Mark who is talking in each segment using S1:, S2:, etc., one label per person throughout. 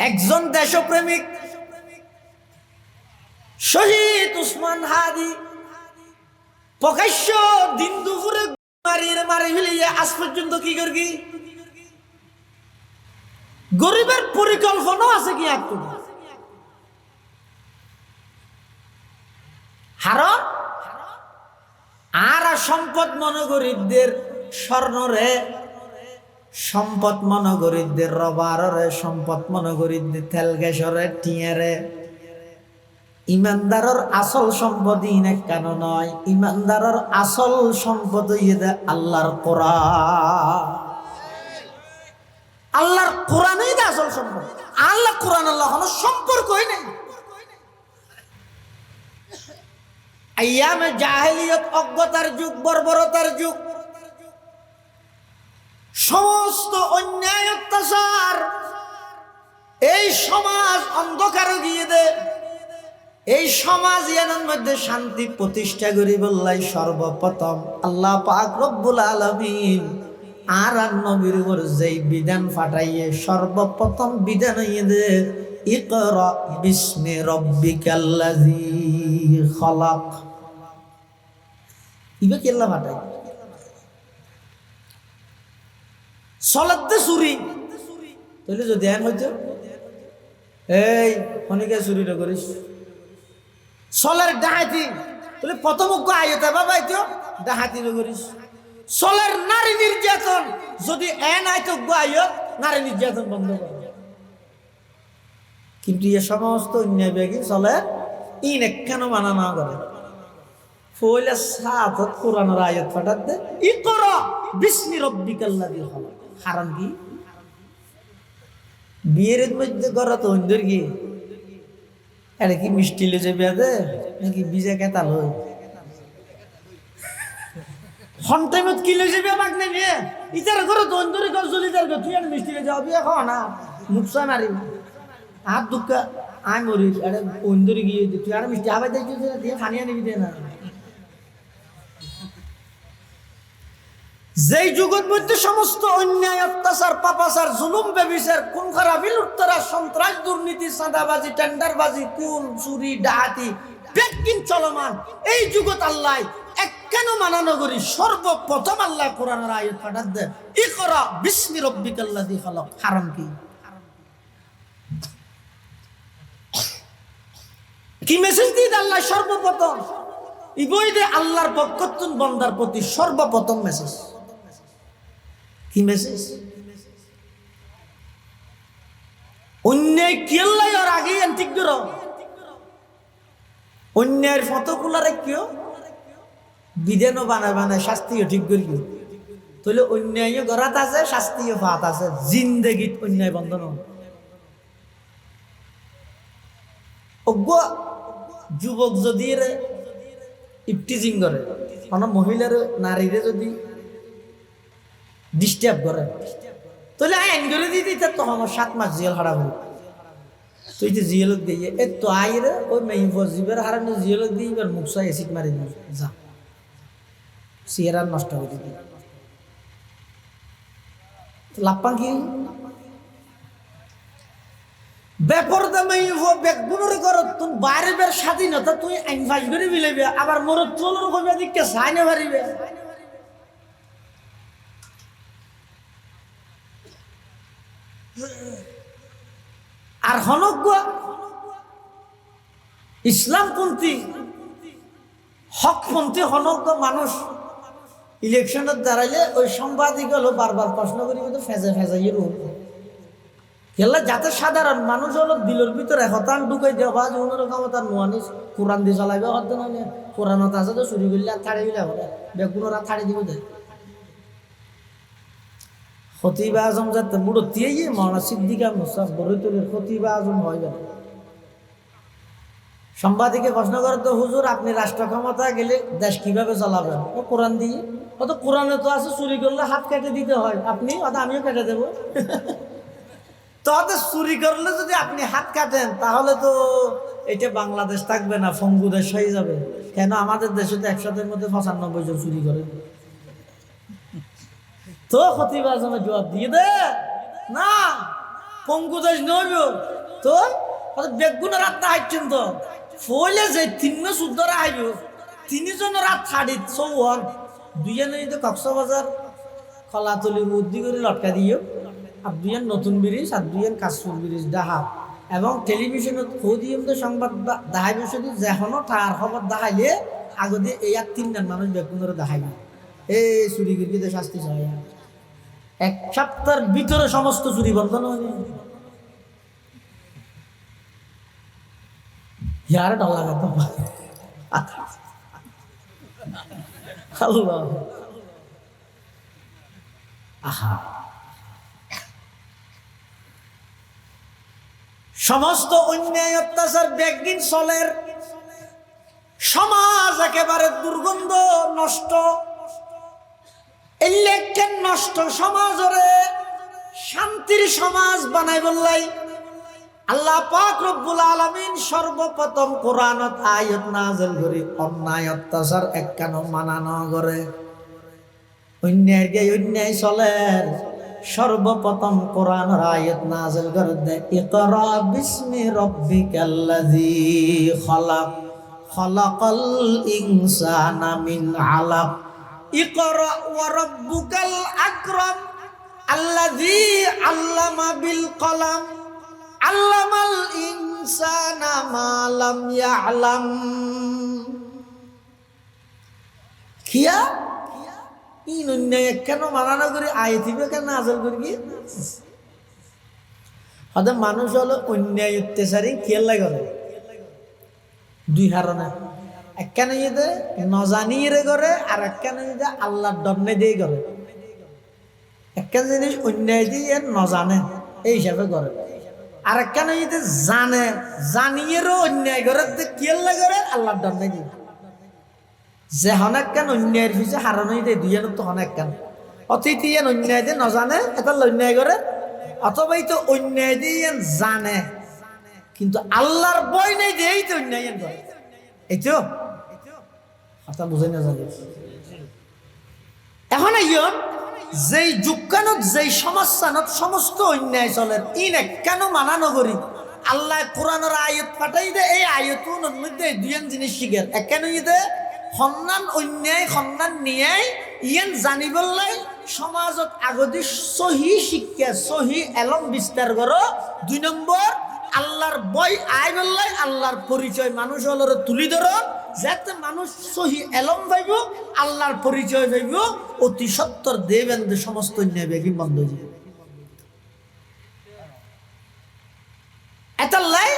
S1: একজন দেশপ্রেমিক শহীদ উসমান হাদি প্রকাশ্য দিন দুপুরে মারি ফেলিয়ে আজ পর্যন্ত কি করবি? গরিবের পরিকল্পনা আছে কি একটু? হারন আর সম্পদ মনগরিবদের স্বর্ণরে, সম্পদ মনগরিবদের রবাররে, সম্পদ মনগরিবদের তেল গ্যাসরে, টিয়ারে। ইমানদারর আসল সম্পদ ইনে কেন নয়, ইমানদারর আসল সম্পদ ইয়ে আল্লাহর কোরআন। আল্লাহর কোরআনই আসল সম্পদ। আল্লাহ কোরআন আল্লাহ কোনো সম্পর্কই নেই। আইয়ামে জাহেলিয়ত, অজ্ঞতার যুগ, বর্বরতার যুগ, সমস্ত অন্যায় অত্যাচার, এই সমাজ অন্ধকার গিয়ে দে, এই সমাজ ইয়ানোর মধ্যে শান্তি প্রতিষ্ঠা করি বললাই সর্বপ্রথম আল্লাহ পাক রব্বুল আলামিন আর নবীর উপর যেই বিধান ফাটাইয়ে সর্বপ্রথম বিধান হইয়ে দে ইকরা বিসমি রব্বিকাল্লাযী খালাক। ইবে কেল্লা ফাটাই সলাতে চুরি তাহলে যদি এন হইতো এই অনেকে চুরিটা করিস, সলের ডাহাতি তাহলে প্রথম আয়তে বাবাই তো ডাহাতি করিস। সলের নারী নির্যাতন যদি এন আয়ত আয় নারী নির্যাতন বন্ধ করে, কিন্তু এ সমস্ত অন্যায় বেগি চলে ইন কেন মানা না করে। ফইলা সাত কোরআনের আয়াত ফাটাত দে ইকরা বিসমি রব্বিকাল্লাযী খালাক। হারাম কি বিয়ের মধ্যে করা তো অন্ধের কি এটা কি মিষ্টি লেজে বেঁধে নাকি বিজা কেতা লই হন্টাইমত কি লেজে বে বাগ নেই বিয়ে ইতার করে তো অন্ধের কর জলি তার তুই আর মিষ্টি লেজে বিয়ে খাওয়া না মুখসা মারি হাত দুঃখা আয় মরি এটা অন্ধের গিয়ে তুই আর মিষ্টি আবার দেখছিস দিয়ে খানিয়া নিবি দে না। যেই যুগের মধ্যে সমস্ত অন্যায় অত্যাচার পাপাচার জুলুম ব্যভিচার খুন খারাপি লুটতরা সন্ত্রাস দুর্নীতি চাঁদাবাজি টেন্ডারবাজি খুন চুরি ডাহাতি বেকিন চলমান, এই যুগত আল্লাহ এক কেন মানানো করি সর্বপ্রথম আল্লাহ কোরআনের আয়াত পাঠাত দে ইকরা বিসমি রব্বিকাল্লাযী খালাক। হারাম কি মেসেজ দিই আল্লাহ সর্বপ্রথম ইবই দে আল্লাহর পক্ষতুন বান্দার প্রতি সর্বপ্রথম মেসেজ কি মেসেজ? অন্যায় কেল্লাই আর আগে ঠিক করো, অন্যায়ের ফটোগুলারে কেউ বিধানও বানায় শাস্তিও ঠিক করি, তাহলে অন্যায় গড়াত আছে শাস্তিও ফাত আছে, জিন্দেগিত অন্যায় বন্ধন। অজ্ঞ যুবক যদি ইফটিজিং করে, কোনো মহিলার নারীরে যদি ডিস্টার্ব করে তাহলে আইন করে দিয়ে দিতে তো আমার 7 মাস জেল হারাবো। তুই তো জিয়েলত দিয়ে এ তো আইরে ওই মেয়ে ফজিবের হারানো জিয়েলত দিয়ে এবার মুখসা এসিড মারি দিই যা সিয়ারা নষ্ট করে দিবি লাপ্পাং কি বেপরদা মেয়ে বেগুনের ঘর তুই বাইরে বের স্বাধীনতা তুই আইন ফাঁস করে মিলাইবে আবার মোর চলোর কবে দিকে সাইনে পারিবে। আর হনজ্ঞ ইসলামপন্থী হকপন্থী হনজ্ঞ মানুষ ইলেকশনের দাঁড়াইলে ওই সাংবাদিক হলো বারবার প্রশ্ন করি কিন্তু ফেজে ফেজাইয়ে রুম গেলে যাতে সাধারণ মানুষ হলো দিলের ভিতরে হতান ঢুকাই দেওয়া যে অন্যরকম তার নোয়ানি কোরআন দিয়ে চালাইবে হতে না কোরআনত আছে তো চুরি করলে আর থাড়ে গেলে হবে বেগুনরা থাড়ে দিব দেয়। খতিব আজম যাতে বুড়ো দিয়ে মাওলানা সিদ্দিক মুসাফ বরিতুলের খতিব আজম হয়ে গেল। সাংবাদিকে প্রশ্ন করে তো হুজুর আপনি রাষ্ট্র ক্ষমতা গেলে দেশ কিভাবে চালাবেন? ও কোরআন দিয়ে, ও তো কোরআনে তো আছে চুরি করলে হাত কেটে দিতে হয়, আপনি আমিও কেটে দেবো। তো চুরি করলে যদি আপনি হাত কাটেন তাহলে তো এটা বাংলাদেশ থাকবে না, ফঙ্গু দেশ হয়ে যাবে। কেন আমাদের দেশে তো 100-এর মধ্যে 95 জন চুরি করে। তো খতিব আজমের জবাব দিয়ে দে না পঙ্গু দেশ নইব তো বেগুন রাত না হাইছেন তো ফলে যে তিন শুদ্ধরা আইব তিনজন রাত থাড়ি চৌন দুজনে যদি কক্সবাজার খলাতলি বুদ্ধি করে লটকা দিও আর দুজন নতুন ব্রিজ আর দুজন কাশফুল ব্রিজ ডাহা এবং টেলিভিশনত খোদিয়মতে সংবাদ দেখাইবে শুধু যেখনো ঠার খবর দেখাইলে আগতে এই আর তিনজন মানুষ বেগুন করে দেখাইবে এই চুরি গিরগিতে শাস্তি চাই এক সপ্তাহের ভিতরে সমস্ত চুরি বন্ধ নয় यार डर लगा আল্লাহ আহা সমস্ত অন্যায় অত্যাচার বেগদিন চলের সমাজ একেবারে দুর্গন্ধ নষ্ট এলেকেন নষ্ট সমাজরে শান্তির সমাজ বানাই বললাই আল্লাহ পাক রব্বুল আলামিন সর্বপ্রথম কোরআনত আয়াত নাযিল করে অন্যায় অত্যাচার একখানো মানানো করে অন্যায়ের গে অন্যায় চলের সর্বপ্রথম কোরআনের আয়াত নাযিল করে দেয় ইকরা বিসমি রাব্বিকাল্লাযী খালাক খালাকাল ইনসানা মিন আলাক ইকরা ওয়া রাব্বুকাল আকরাম আল্লাযী আল্লামা বিল কলম আল্লামাল ইনসানা মা লাম ইয়ালাম কিয়া ইন অন্যায় কেন মানানো করে আয়াতিবে কেন নাযিল করি কি হয়তো মানুষ হলো অন্যায় অত্যাচারী খেয়াল করে দুই হারণে একখানে যদি নজানিয়ে করে আর একখানে যদি আল্লাহর ডরনে দিয়ে করে একখান জিনিস অন্যায় দিয়ে নজানে এই হিসাবে করে আর একখানে যদি জানে জানিয়েরও অন্যায় করে খেয়াল করে আল্লাহর ডরনে দিয়ে যে অনেক কেন অন্যায়ের পিছিয়ে হারানোই দেয় দুইজনের তো অনেক কেন অতিথি অন্যায় দিয়ে নজানে এটা অন্যায় করে অথবা তো অন্যায় দিয়ে জানে কিন্তু আল্লাহর বই নেই দিয়েই তো অন্যায় করে এই তো কথা বুঝে না জানি এখন আইয়ন যেই যুগকানত যেই সমস্যানত সমস্ত অন্যায় চলে ইন কেন মানানো করি আল্লাহ কোরআনের আয়াত পাঠাই দে এই আয়াতুর মধ্যে দুইজন জিনিস শিখের কেন দে সন্ধান অন্যায় সন্ধান নিয়ে ইয়ান জানিবলাই সমাজত আগদি সহি শিক্ষা সহি এলম বিস্তার করো দুই নম্বর আল্লাহর বই আই বললাই আল্লাহর পরিচয় মানুষ হলর তুলি ধরো যাতে মানুষ সহি এলম পাইব আল্লাহর পরিচয় পাইব অতি সত্তর দেবেন সমস্ত অন্যায় বেগি বন্ধ হয়ে যাবে এতাল্লাই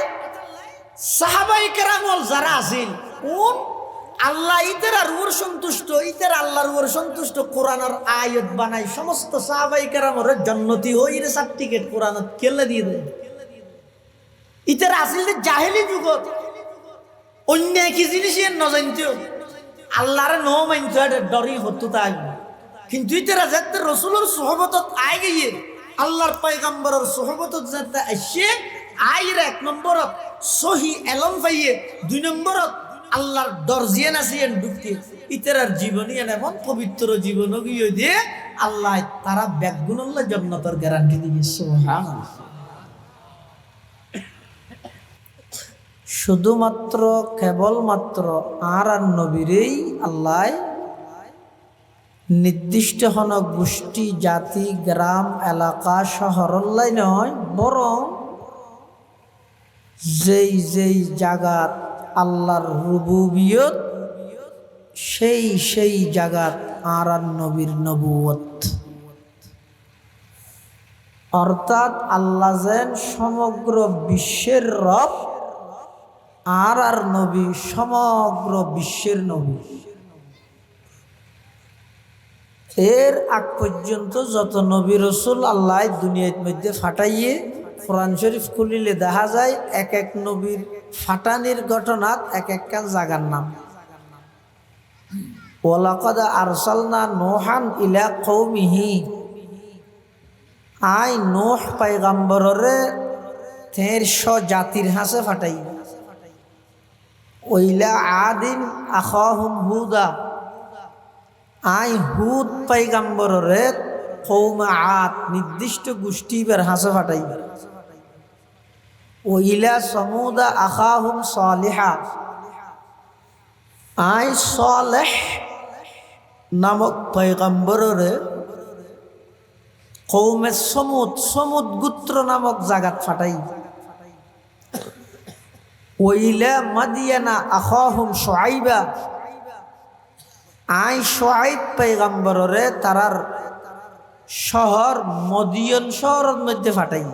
S1: সাহাবাই কেরামল যারা আছেন কোন আল্লাহ ইতের আর ওর সন্তুষ্ট ইতের আল্লাহর ওর সন্তুষ্ট কোরআনের আয়াত বানাই সমস্ত সাহাবাই কেরামর জান্নাতি হইর সার্টিফিকেট কোরআনত কেলে দিয়ে দেয় ইতের আসলে জাহেলি যুগত অন্যায় কি জিনিস ন জানতো আল্লাহর ন মানতো ডরি হতো তাই কিন্তু ইতেরা যাতে রসুলের সোহবতত আয় গিয়ে আল্লাহর পয়গম্বরের সোহবতত যাতে আসে আইর এক নম্বরত সহি এলম পাইয়ে দুই নম্বরত আল্লাহর দরজিয়ান আসিয়েন ঢুকতে ইতেরার জীবনী এমন পবিত্র জীবন গিয়ে দিয়ে আল্লাহ তারা ব্যাগুনুল্লাহ জান্নাতের গ্যারান্টি দিয়ে সুবহানাল্লাহ শুধুমাত্র কেবলমাত্র আর নবীরেই আল্লাহ নির্দিষ্ট হন গোষ্ঠী জাতি গ্রাম এলাকা শহরল্লাই নয় বরং যেই যেই জাগাত আল্লাহর রুবুবিয়ত সেই জাগাত আর নবীর নবুয়ত অর্থাৎ আল্লাহ যেন সমগ্র বিশ্বের রব আর নবী সমগ্র বিশ্বের নবী এর আগ পর্যন্ত যত নবী রসুল আল্লাহ দুনিয়ার মধ্যে ফাটাইয়ে কোরআন শরীফ খুলিলে দেখা যায় এক এক নবীর ফাটানির ঘটনাত এক একখান জাগার নাম ওয়ালাকাদ আরসালনা নূহান ইলা কওমিহি আই নূহ পয়গম্বররে তের জাতির হাসে ফাটাই ওইলা আদিন আখাহুম হুদা আই হুদ পয়গম্বররে কওম আদ নির্দিষ্ট গোষ্ঠী বের হাসে ফাটাই ওইলা সমুদা আখাহুম সালিহা, আই সালেহ নামক পয়গম্বররে কৌমে সমুদ গোত্র নামক জাগাত ফাটাই। ওইলা মাদিয়ানা আখাহুম শুআইবা, আই শুআইব পয়গম্বররে তারার শহর মদিয়ন শহরের মধ্যে ফাটাই।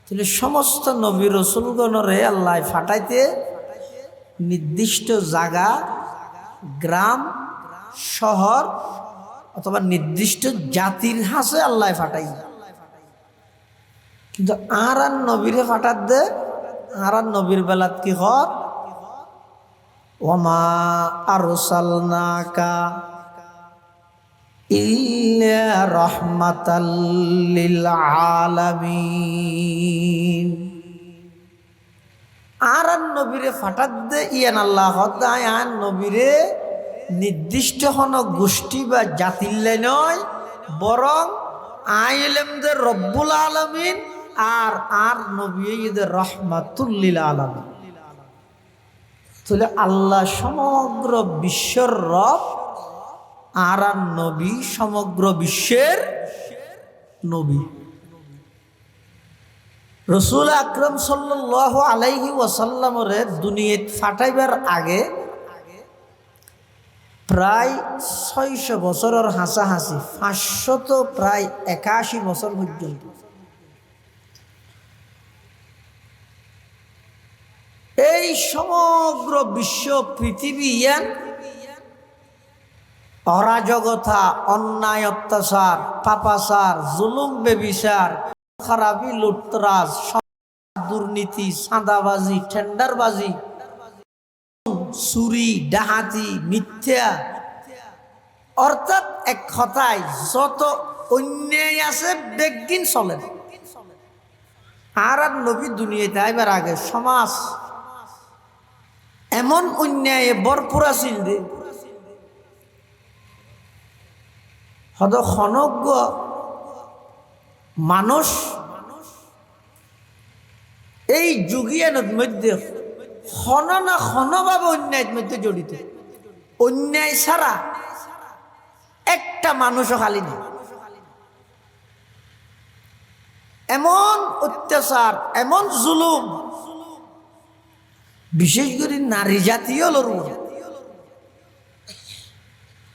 S1: তাহলে সমস্ত নবী রসুলগণরে আল্লাহ ফাটাইতে নির্দিষ্ট জায়গা, গ্রাম, শহর অথবা নির্দিষ্ট জাতির হাসে আল্লাহ ফাটাই। কিন্তু আর নবীরে ফাটাত দে, আর নবীর বেলাত কি হর ওমা আরসালনাকা ইল্লা রাহমাতাল লিল আলামিন। আর নবীরে ফাটাত দে ইয়ান আল্লাহ হদায় আন নবীরে নির্দিষ্ট হন গোষ্ঠী বা জাতিল্লে নয়, বরং আইলেমদের রব্বুল আলামিন আর নবীদের রহমাতুল লিল আলামিন। তাহলে আল্লাহ সমগ্র বিশ্বর রব, আর নবী সমগ্র বিশ্বের নবী। রসুল আকরম সাল্লাল্লাহু আলাইহি ওয়াসাল্লামরে দুনিয়াত ফাটাইবার আগে প্রায় 600 বছরের হাসাহাসি, 500 প্রায় 81 বছর পর্যন্ত এই সমগ্র বিশ্ব পৃথিবী অরাজকতা, অন্যায়, অত্যাচার, পাপাচার, জুলুম, বেবিচার, খারাপি, লুটতরাজ, দুর্নীতি, চাঁদাবাজি, টেন্ডারবাজি, চুরি, ডাহাতি, মিথ্যা, অর্থাৎ এক কথায় যত অন্যায় আছে বেগিন চলে। আর নবী দুনিয়াতে আইবার আগে সমাজ এমন অন্যায় ভরপুর আছিল যে হদ ক্ষণজ্ঞ মানুষ এই যুগিয়ানের মধ্যে ক্ষণ না ক্ষণভাবে অন্যায়ের মধ্যে জড়িত। অন্যায় ছাড়া একটা মানুষও খালি নেই। এমন অত্যাচার, এমন জুলুম, বিশেষ করে নারী জাতীয় লড়ব।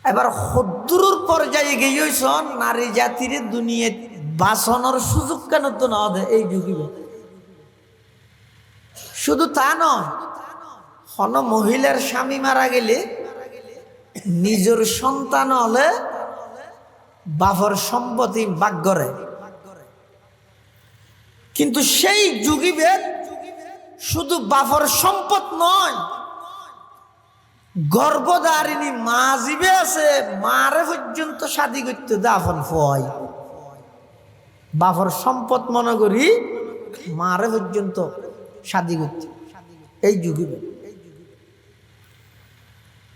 S1: এবার সদ্দুর পর্যায়ে গিয়েছেন নারী জাতির দুনিয়াত বাঁচানোর সুযোগ কেন তো না দেয় এই যুগে। শুধু তা নয়, কোন মহিলার স্বামী মারা গেলে নিজের সন্তান হলে বাপর সম্পত্তি ভাগ করে। কিন্তু সেই যুগীবেদ শুধু বাপর সম্পদ নয়, গর্ভধারিণী মা জীবে আছে, মারে পর্যন্ত শাদী করতে দাফন ফয়। বাপর সম্পদ মনে করি মারে পর্যন্ত শাদী করতে এই যুগীবেদ।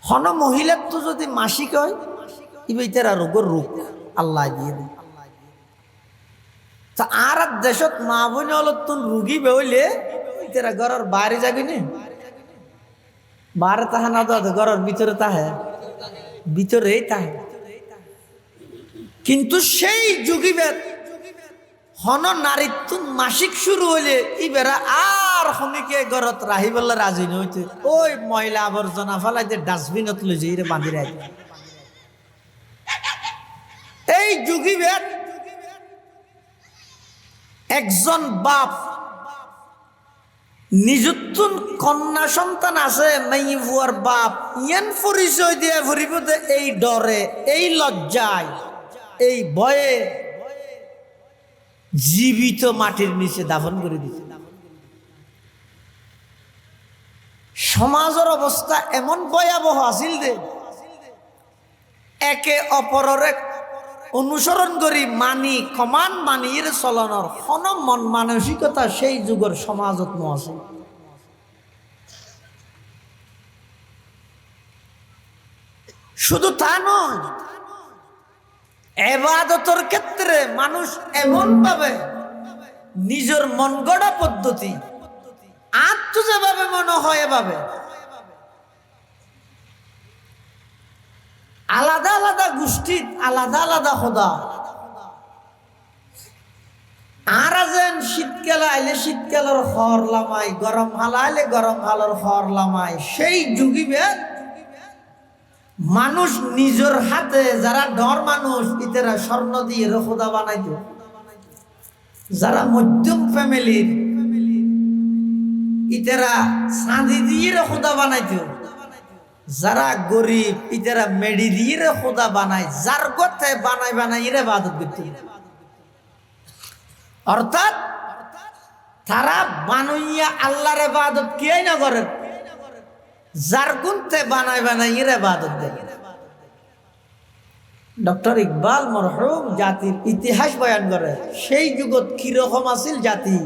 S1: হন মহিলার তো যদি মাসিক হয় ইবেতারা রোগের রোগ আল্লাহ দিয়ে দেয়। তা আর দেশত মা বোন হল তুন রুগী বেহলে তারা ঘরের বাইরে যাবি নি, বাইরে তাহা না তো ঘরের ভিতরে তাহে, ভিতরেই তাহে। কিন্তু সেই যুগীবেদ হন নারীর তুন মাসিক শুরু হইলে ইবেরা আর হমিকে ঘরত রাহি বললে রাজি নইতে ওই ময়লা আবর্জনা ফেলাইতে ডাস্টবিনত লই যাই রে বাঁধি রাখি। এই যুগীবেদ একজন বাপ নিজুত্তুন কন্যা সন্তান আছে মেয়ে বুয়ার বাপ ইয়ান পরিচয় দিয়ে ফুরিব এই ডরে, এই লজ্জায়, এই ভয়ে জীবিত মাটির নিচে দাফন করে দিচ্ছে। সমাজের অবস্থা এমন ভয়াবহ আছিল যে একে অপরের অনুসরণ করি মানি কমান মানির চলনের কোন মন মানসিকতা সেই যুগের সমাজত আছে। শুধু তা নয়, ইবাদতের ক্ষেত্রে মানুষ এমন ভাবে নিজের মন গড়া পদ্ধতি, আর তো যেভাবে মনে হয় এভাবে। আলাদা আলাদা গোষ্ঠী, আলাদা আলাদা খোদা। আর যেন শীতকালে আইলে শীতকালের খর লামাই, গরম হাল আইলে গরম হালের খর লামাই। সেই যুগিবে মানুষ নিজের হাতে, যারা ডর মানুষ ইতারা স্বর্ণ দিয়ে খোদা বানাইত, যারা মধ্যম ফ্যামিলির ইতারা চাঁদি দিয়ে খোদা বানাইত, যারা গরিব ইতারা মেডি দিয়ে খোদা বানায়, যার কথা বানাই বানাই এরা ইবাদত করত। অর্থাৎ তারা বানাইয়া আল্লাহর ইবাদত কে না করে, যার গুণতে বানাই বানাই এরা ইবাদত করে। ডক্টর ইকবাল মরহুম জাতির ইতিহাস বয়ান করে সেই যুগত কিরকম আছিল জাতি।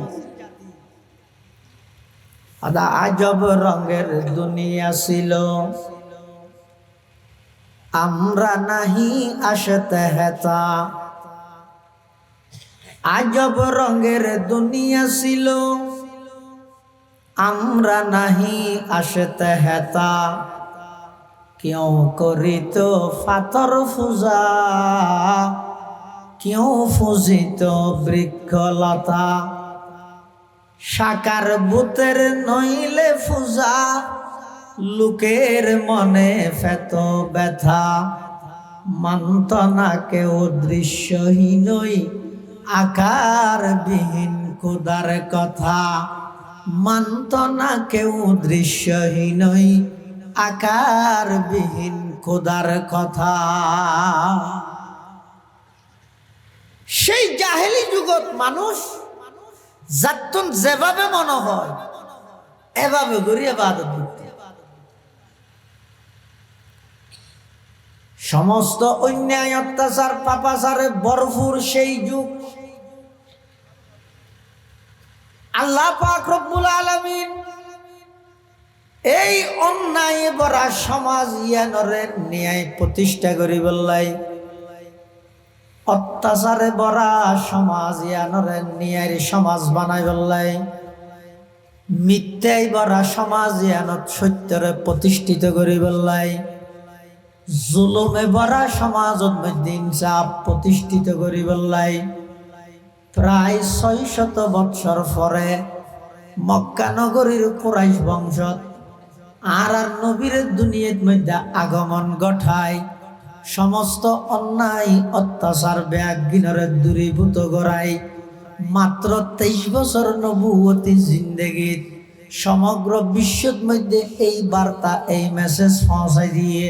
S1: আদা আজব রঙের দুনিয়া ছিল, আমরা নাহি আসতে হেতা। আজব রঙের দুনিয়া ছিল, আমরা নাহি আসতে হেতা। কেউ করিত ফাতর পূজা, কেউ ফুজিত বৃক্ষলতা। সাকার বুতের নইলে পূজা, লোকের মনে ফেত ব্যথা। মানত না কেউ দৃশ্যহীনই, আকার বিহীন খোদার কথা। মানত না কেউ দৃশ্যহীনই, আকার বিহীন খোদার কথা। সেই জাহেলি যুগত মানুষ যাতুন যেভাবে মনে হয় এভাবে করি ইবাদত করত। সমস্ত অন্যায় অত্যাচার পাপাচারে ভরপুর সেই যুগ। আল্লাহ পাক রব্বুল আলামিন এই অন্যায় ভরা সমাজ ইয়ানরে ন্যায় প্রতিষ্ঠা করি বললাই, অত্যাচারে ভরা সমাজ ইয়ানরে ন্যায়ের সমাজ বানাই বললাই, মিথ্যায় ভরা সমাজ ইয়ানত সত্যরে প্রতিষ্ঠিত করি বললাই, জুলুমে ভরা সমাজত মধ্যে ইনসাফ প্রতিষ্ঠিত করি বললাই। প্রায় ৬০০ বৎসর পরে মক্কা নগরীর কুরাইশ বংশত আর নবীর দুনিয়ার মধ্যে আগমন ঘটায়, সমস্ত অন্যায় অত্যাচার ব্যাগিনরে দূরীভূত করায়। মাত্র ২৩ বছর নবুয়তি জিন্দেগীত সমগ্র বিশ্বের মধ্যে এই বার্তা, এই মেসেজ পৌঁছাই দিয়ে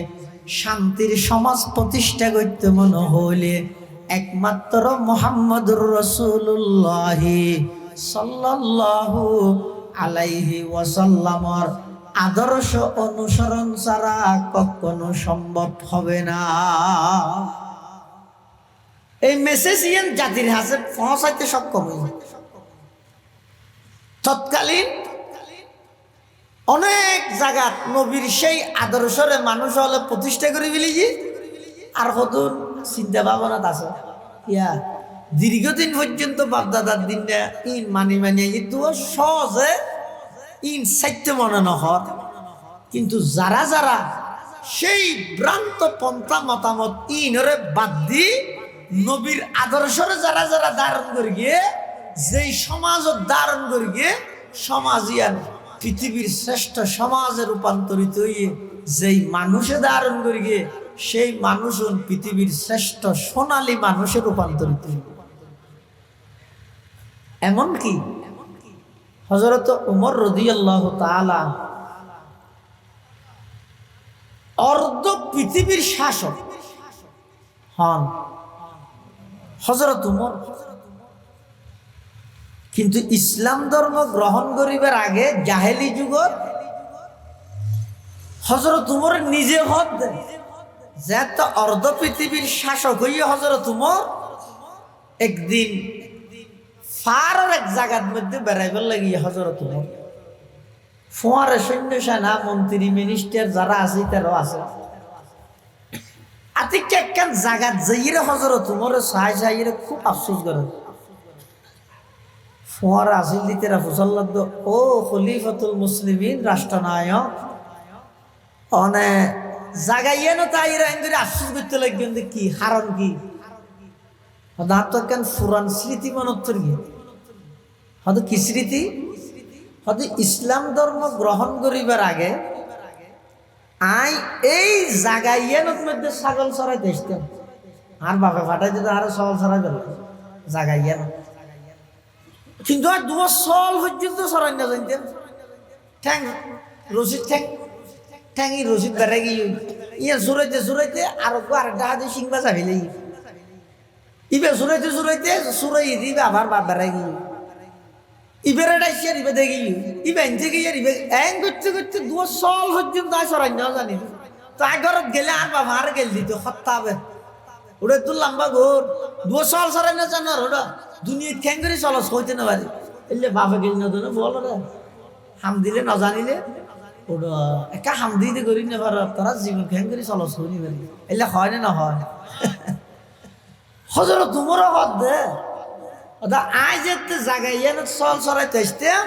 S1: শান্তির সমাজ প্রতিষ্ঠা করতে মনে হইলে একমাত্র মুহাম্মদুর রাসূলুল্লাহ সাল্লাল্লাহু আলাইহি ওয়াসাল্লামর আদর্শ অনুসরণ ছাড়া কখনো সম্ভব হবে না। এই মেসেজ ইয়ান জাতির হাতে পৌঁছাইতে সক্ষম হয়েছে। তৎকালীন অনেক জায়গা নবীর সেই আদর্শরে মানুষ হলে প্রতিষ্ঠা করে ফেলেছি, আর কত চিন্তা ভাবনা আছে ইয়া দীর্ঘদিন পর্যন্ত বাপদাদার দিন ইন মানি কিন্তু সহজে ইন সাহিত্য মনে নহর। কিন্তু যারা যারা সেই ভ্রান্ত পন্থা মতামত ইনরে বাদ দি নবীর আদর্শরে যারা যারা ধারণ করে গিয়ে, যেই সমাজ ধারণ করে গিয়ে সমাজ ইয়ান পৃথিবীর শ্রেষ্ঠ সমাজে রূপান্তরিত হয়ে যেই মানুষে ধারণ করে গিয়ে সেই মানুষ পৃথিবীর শ্রেষ্ঠ সোনালী মানুষে রূপান্তরিত হয়ে। এমনকি হযরত উমর রাদিয়াল্লাহু তাআলা অর্ধ পৃথিবীর শাসক হন হযরত উমর। কিন্তু ইসলাম ধর্ম গ্রহণ করিবার আগে জাহেলি যুগত হযরত উমর নিজে হদ দেন যে তো অর্ধ পৃথিবীর শাসক হইয়া হযরত উমর একদিন ফার এক জায়গার মধ্যে বেড়াইবার লাগিয়ে হযরত উমর ফোয়ারে সৈন্য সেনা মন্ত্রী মিনিস্টার যারা আছে তারাও আছে আতিক একখান জায়গা যাইরে হযরত উমরের সাহায্য খুব আফসোস করে ফোয়ারা আসিল দিতে রাফুসাল্লাদ ও খলিফাতুল মুসলিমিন রাষ্ট্রনায়ক অনে জাগাইয়ে না তাই রাইন আশ্বাস করতে লাগবেন যে কি হারণ কি হয়তো কেন ফুরান স্মৃতি মনোত্তর কি হয়তো কি স্মৃতি হয়তো ইসলাম ধর্ম গ্রহণ করিবার আগে আই এই জাগাইয়ানোর মধ্যে ছাগল চড়াইতে আসতাম আর বাপে ফাটাইতে তো আরো ছাগল চড়াই গেল জাগাইয়ানো কিন্তু আর দুয়ার সল পর্যন্ত চড়াই না জানতেন ঠ্যাং রশিদ ঠ্যাঙি রশিদ বেড়ে গিয়ে ইয়ে জোরাইতে আরো আরেকটা হাতে সিংবা চাপিলে ইবে জোরাইতে সুরাই দিবে আবার বাপ বেড়ে গিয়ে ইবের ডাইছে ইবে দেখি ইবে এনতে গিয়ে ইবে এং করতে দুয়ার সল পর্যন্ত আর চড়াই না জানি তাই ঘরত গেলে আর বাবা আর গেল দিত হত্যা হবে ওটা একটু লম্বা ঘোর দুয়ার সল চড়াই না জানো আর ওটা দুনিয়া ঠ্যাং করে চলস হইতে না পারি এলে বাপে গেল না তো বল রে হাম দিলে না জানিলে ওটা একা হাম দিতে করি না পার তারা জীবন ঠ্যাং করে চলস হইনি পারি এলে হয় না হয় হজর তোমারও হদ দে ওটা আই যেতে জাগাইয়া না চল চড়াইতে আসতাম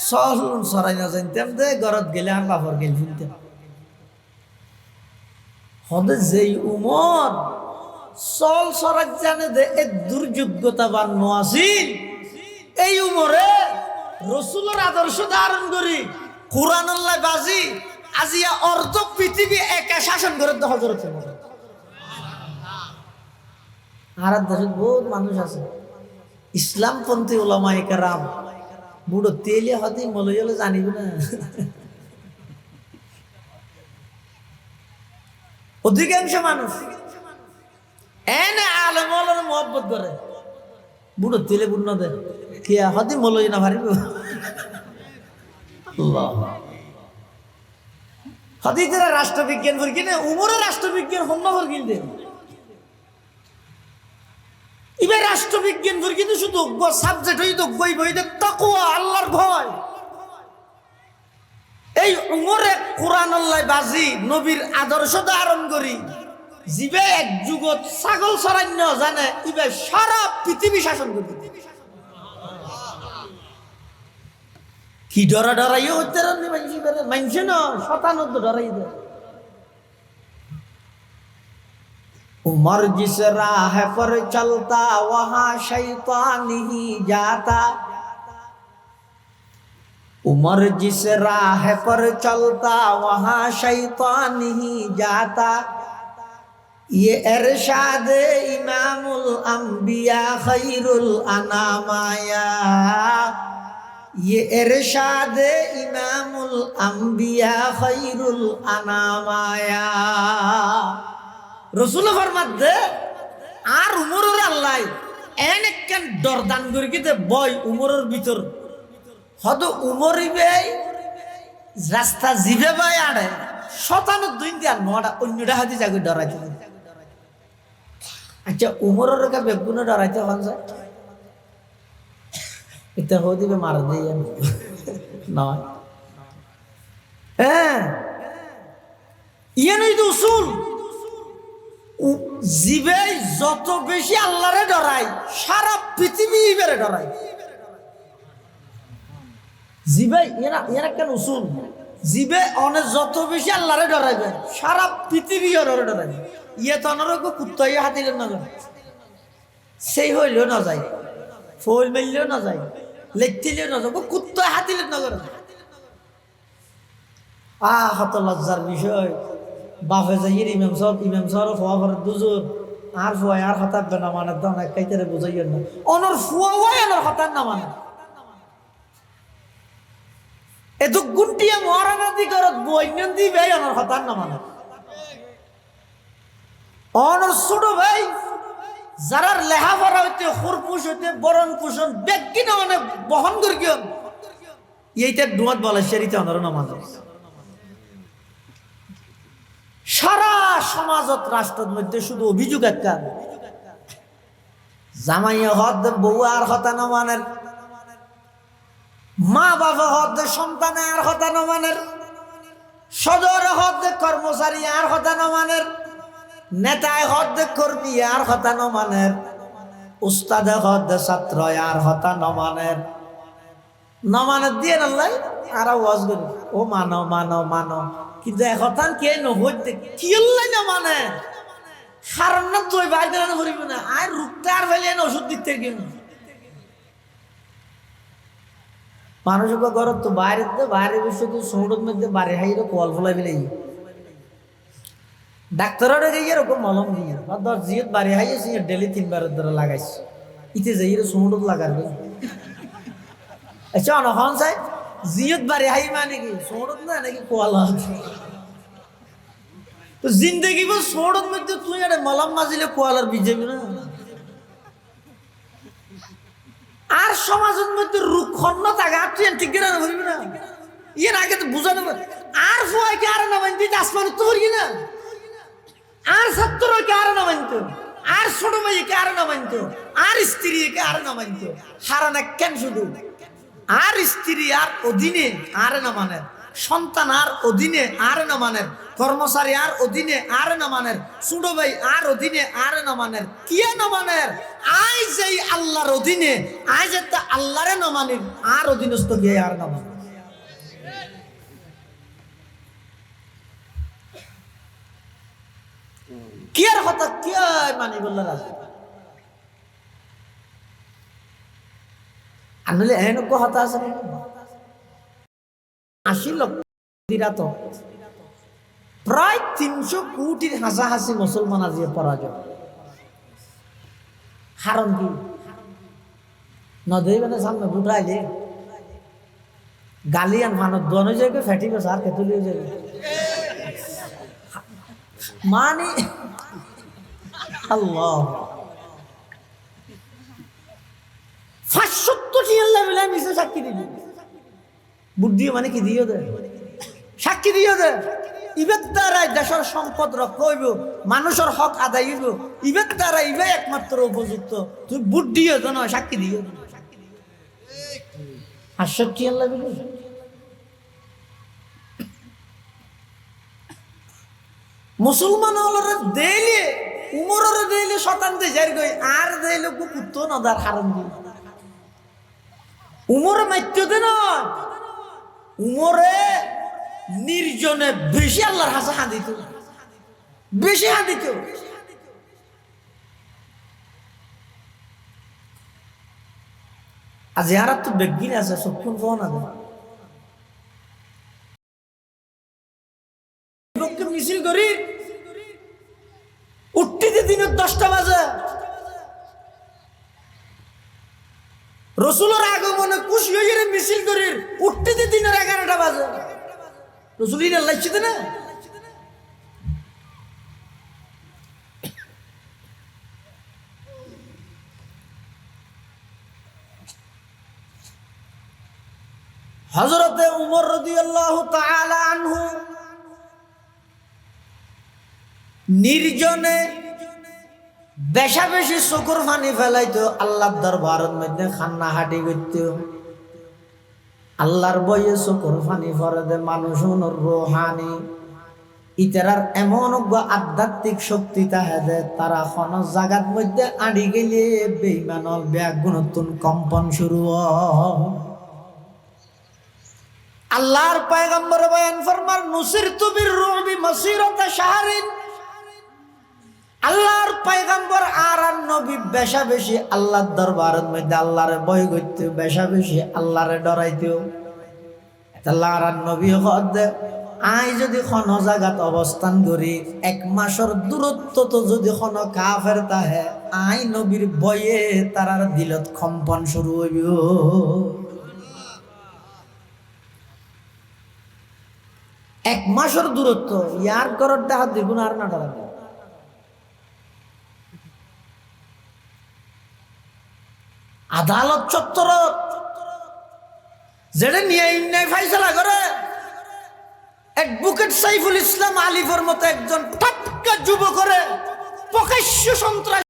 S1: চল চড়াই না জানতাম দে ঘরত গেলে আর বাপর গেল শুনতাম হদে যেই উমর চল চড়াই জানে দে এক দুর্যোগ্যতাবান নোয়াসিল এই উমরে রসুলের আদর্শ ধারণ করি কোরআন আল্লাহ বাজি আজিয়া অর্ধ পৃথিবী একা শাসন করে হজরত আর দেশে বহুত মানুষ আছে ইসলামপন্থী ওলামায়ে কেরাম বুড়ো তেলে হতে মলইলে জানিব না অধিকাংশ মানুষ এনে আলেম ওলার মহব্বত করে বুড়ো তেলে বুড় দে কে হতে মলই না পারিব হতে তারা রাষ্ট্রবিজ্ঞান করে কিনে উমরের রাষ্ট্রবিজ্ঞান হন্য করে কিনতে এবার রাষ্ট্রবিজ্ঞান করে কিন্তু শুধু সাবজেক্ট হই তো বই বইতে তাকওয়া আল্লাহর ভয় এই উমরে কোরআন আল্লাহ বাজি নবীর আদর্শ ধারণ করি জিবে এক যুগত ছাগল চড়ান্য জানে ইবে সারা পৃথিবী শাসন করতে কি ডরাইও হতে মানছে না শতানত ডরাই দেয় उमर जिस राह पर चलता वहां शैतान ही जाता उमर जिस राह पर चलता वहां शैतान ही जाता ये इरशाद इमामुल अंबिया खैरुल अनामाया ये इरशाद इमामुल अंबिया खैरुल अनामाया রসুল ফরমাতে আর উমরের আল্লাহ এনেকেন দরদান করে কিতে বই উমরের ভিতর হদ উমরিবে রাস্তা জিবে বাই আড়ে শতানত দুই আর নটা অন্যটা হাতে যাকে ডরাইতে আচ্ছা উমরের কা বেগুনে ডরাইতে হন যায় এটা হয়ে দিবে মারা দিয়ে নয় হ্যাঁ ইয়ে নই তো উসুল জিবে যত বেশি আল্লাহরে ডরায় সারা পৃথিবী ইবেরে ডরায় জিবে এরা কেন উসুল জিবে অনেক যত বেশি আল্লাহরে ডরাইবে সারা পৃথিবী ওরে ডরাইবে ইয়ে তো অনারকে কুত্তাই হাতিলে না যায় সেই হইলেও না যায় ফুল মেললেও না যায় লেখতিলেও না যায় কুত্তাই হাতিলে না করে হত লজ্জার বিষয় বাপে যাইয়ের ইমাম সাহেব ফোয়া করে দুজোর আর ফুয়াই আর হতাবে না মানে দাম এক কাইতে বুঝাইয়ের না অনর ফুয়া হয় অনর হতার না মানে এত গুটিয়ে মহারানা দি করত বইন দিবে অনর হতার না মানে অনর ছোট ভাই যারা লেহাপড়া হইতে খুরপুষ হইতে বরণ পোষণ ব্যক্তি না মানে বহন করি কেউ এইটা ডুয়াত বলে সেরিতে অনর না মানে সারা সমাজত রাষ্ট্রের মধ্যে শুধু অভিযোগ একটা জামাইয়া হদ বউ আর হতানো মানের মা বাবা হদ সন্তানে আর হতানো মানের সদর হদ কর্মচারী আর হতানো মানের নেতায় হদ কর্মী আর হতানো মানের উস্তাদে হদ ছাত্র আর হতানো মানের নমানত দিয়ে আল্লাহ আর ওয়াজ করি ও মানো মানো মানো কিন্তু এখন কে নহইতে কি আল্লাহ না মানে কারণ না তুই বাইরে না করিব না আর রুকতে আর ফেলে ওষুধ দিতে কেন মানুষকে ঘর তো বাইরে বাইরে বসে তো সৌরভ মধ্যে বাড়ি হাইরে কল ফলাই ফেলে ডাক্তারের গিয়ে এরকম মলম দিয়ে ধর জিয়ত বাড়ি হাইয়েছি ডেলি 3 বারের ধরে লাগাইছি ইতে যাই সৌরভ লাগাবে আচ্ছা অনখন চাই জিয়ত বাড়ি হাই মানে কি সৌরভ না নাকি কল তো জিন্দগি বল সৌরভ মধ্যে তুই একটা মলম মাজিলে কোয়ালার বিজেপি না আর সমাজের মধ্যে রুক্ষণ থাকে আর তুই ঠিক না বলবি না এর আগে তো বুঝানো আর ফুয়াকে আর না মানতে আসমান তো করি না আর ছাত্রকে আর না মানতো আর ছোট ভাইকে আর না মানতো আর স্ত্রীকে আর না মানতো হারানা কেন শুধু আর স্ত্রী আর অধীনে আর না মানে সন্তান আর অধীনে আর না মানে কর্মচারী আর অধীনে আর না মানে ছোট ভাই আর অধীনে আর না মানে কি না মানে আই যেই আল্লাহর অধীনে আই যেটা আল্লাহরে না মানে আর অধীনস্থ গিয়ে আর না মানে কি আর কথা কি মানি বলল রাজা আনলে এহেন কথা আছে 80 লক্ষ দিরাত প্রায় 300 কোটির হাসাহাসি মুসলমান আজিয়ে পরাজয় হারণ কি নদী মানে সামনে বুটাইলে গালিয়ান মানব দনে যাবে ফেটি গেছে আর কেতুলিয়ে যাবে মানে আল্লাহ 570 আল্লাহ মিলে মিশে সাক্ষী দিবি বুদ্ধি মানে কি দিও দে সাক্ষী দিও দে ইবের দ্বারাই দেশের সম্পদ রক্ষা হইব মানুষের হক আদায় হইব ইবের দ্বারা ইবে একমাত্র উপযুক্ত তুই বুদ্ধি হতো না সাক্ষী দিও 570 আল্লাহ মিলে মুসলমান হলরে দেইলে উমরের দেইলে শতান্তে যাই গই আর দেইলে কুত্তো না দার হারাম দি উমরে মাইত্য দে না উমরে নির্জনে বেশি আল্লাহর হাসা হাঁদিত বেশি হাঁদিত আজ ইয়ার তো বেগিন আছে সক্ষণ কোন আছে মিছিল করি উঠতে দিনের 10টা বাজে রসুলের আগমনে খুশি হয়ে মিছিল করি উঠতে দিনের 11টা বাজে রসুল ইন লাগছে না হযরতে উমর রাদিয়াল্লাহু তাআলা আনহু নির্জনে বেশা বেশি চকুর পানি ফেলাইতো আল্লাহর দরবারের মধ্যে খান্না হাঁটি করত আল্লাহর বইয়ে চকুর পানি ফরে দে মানুষ রোহানি ইতারার এমন আধ্যাত্মিক শক্তি তাহে দে তারা কোন জায়গার মধ্যে আড়ি গেলে বেঈমানল ব্যাগুণতুন কম্পন শুরু আল্লাহর পয়গম্বর বয়ান ফরমান নুসিরতু বিররুবি মাসিরাতা শাহরিন আল্লাহর পয়গম্বর আর নবী বেশা বেশি আল্লাহর দরবারের মধ্যে আল্লাহরে ভয় করতে বেশা বেশি আল্লাহরে ডরাইতো আল্লাহর নবী হদ আই যদি কোন জায়গাত অবস্থান করি 1 মাসের দূরত্ব তো যদি কোন কাফের তাহে আই নবীর ভয়ে তারার দিলত কম্পন শুরু হইব 1 মাসের দূরত্ব ইয়ার করর দেখা দ্বিগুণ আর না ডরাবে আদালত চত্বর যেটা ন্যায় ফাইসলা করে অ্যাডভোকেট সাইফুল ইসলাম আলিফের মতো একজন টাটকা যুব করে প্রকাশ্য সন্ত্রাস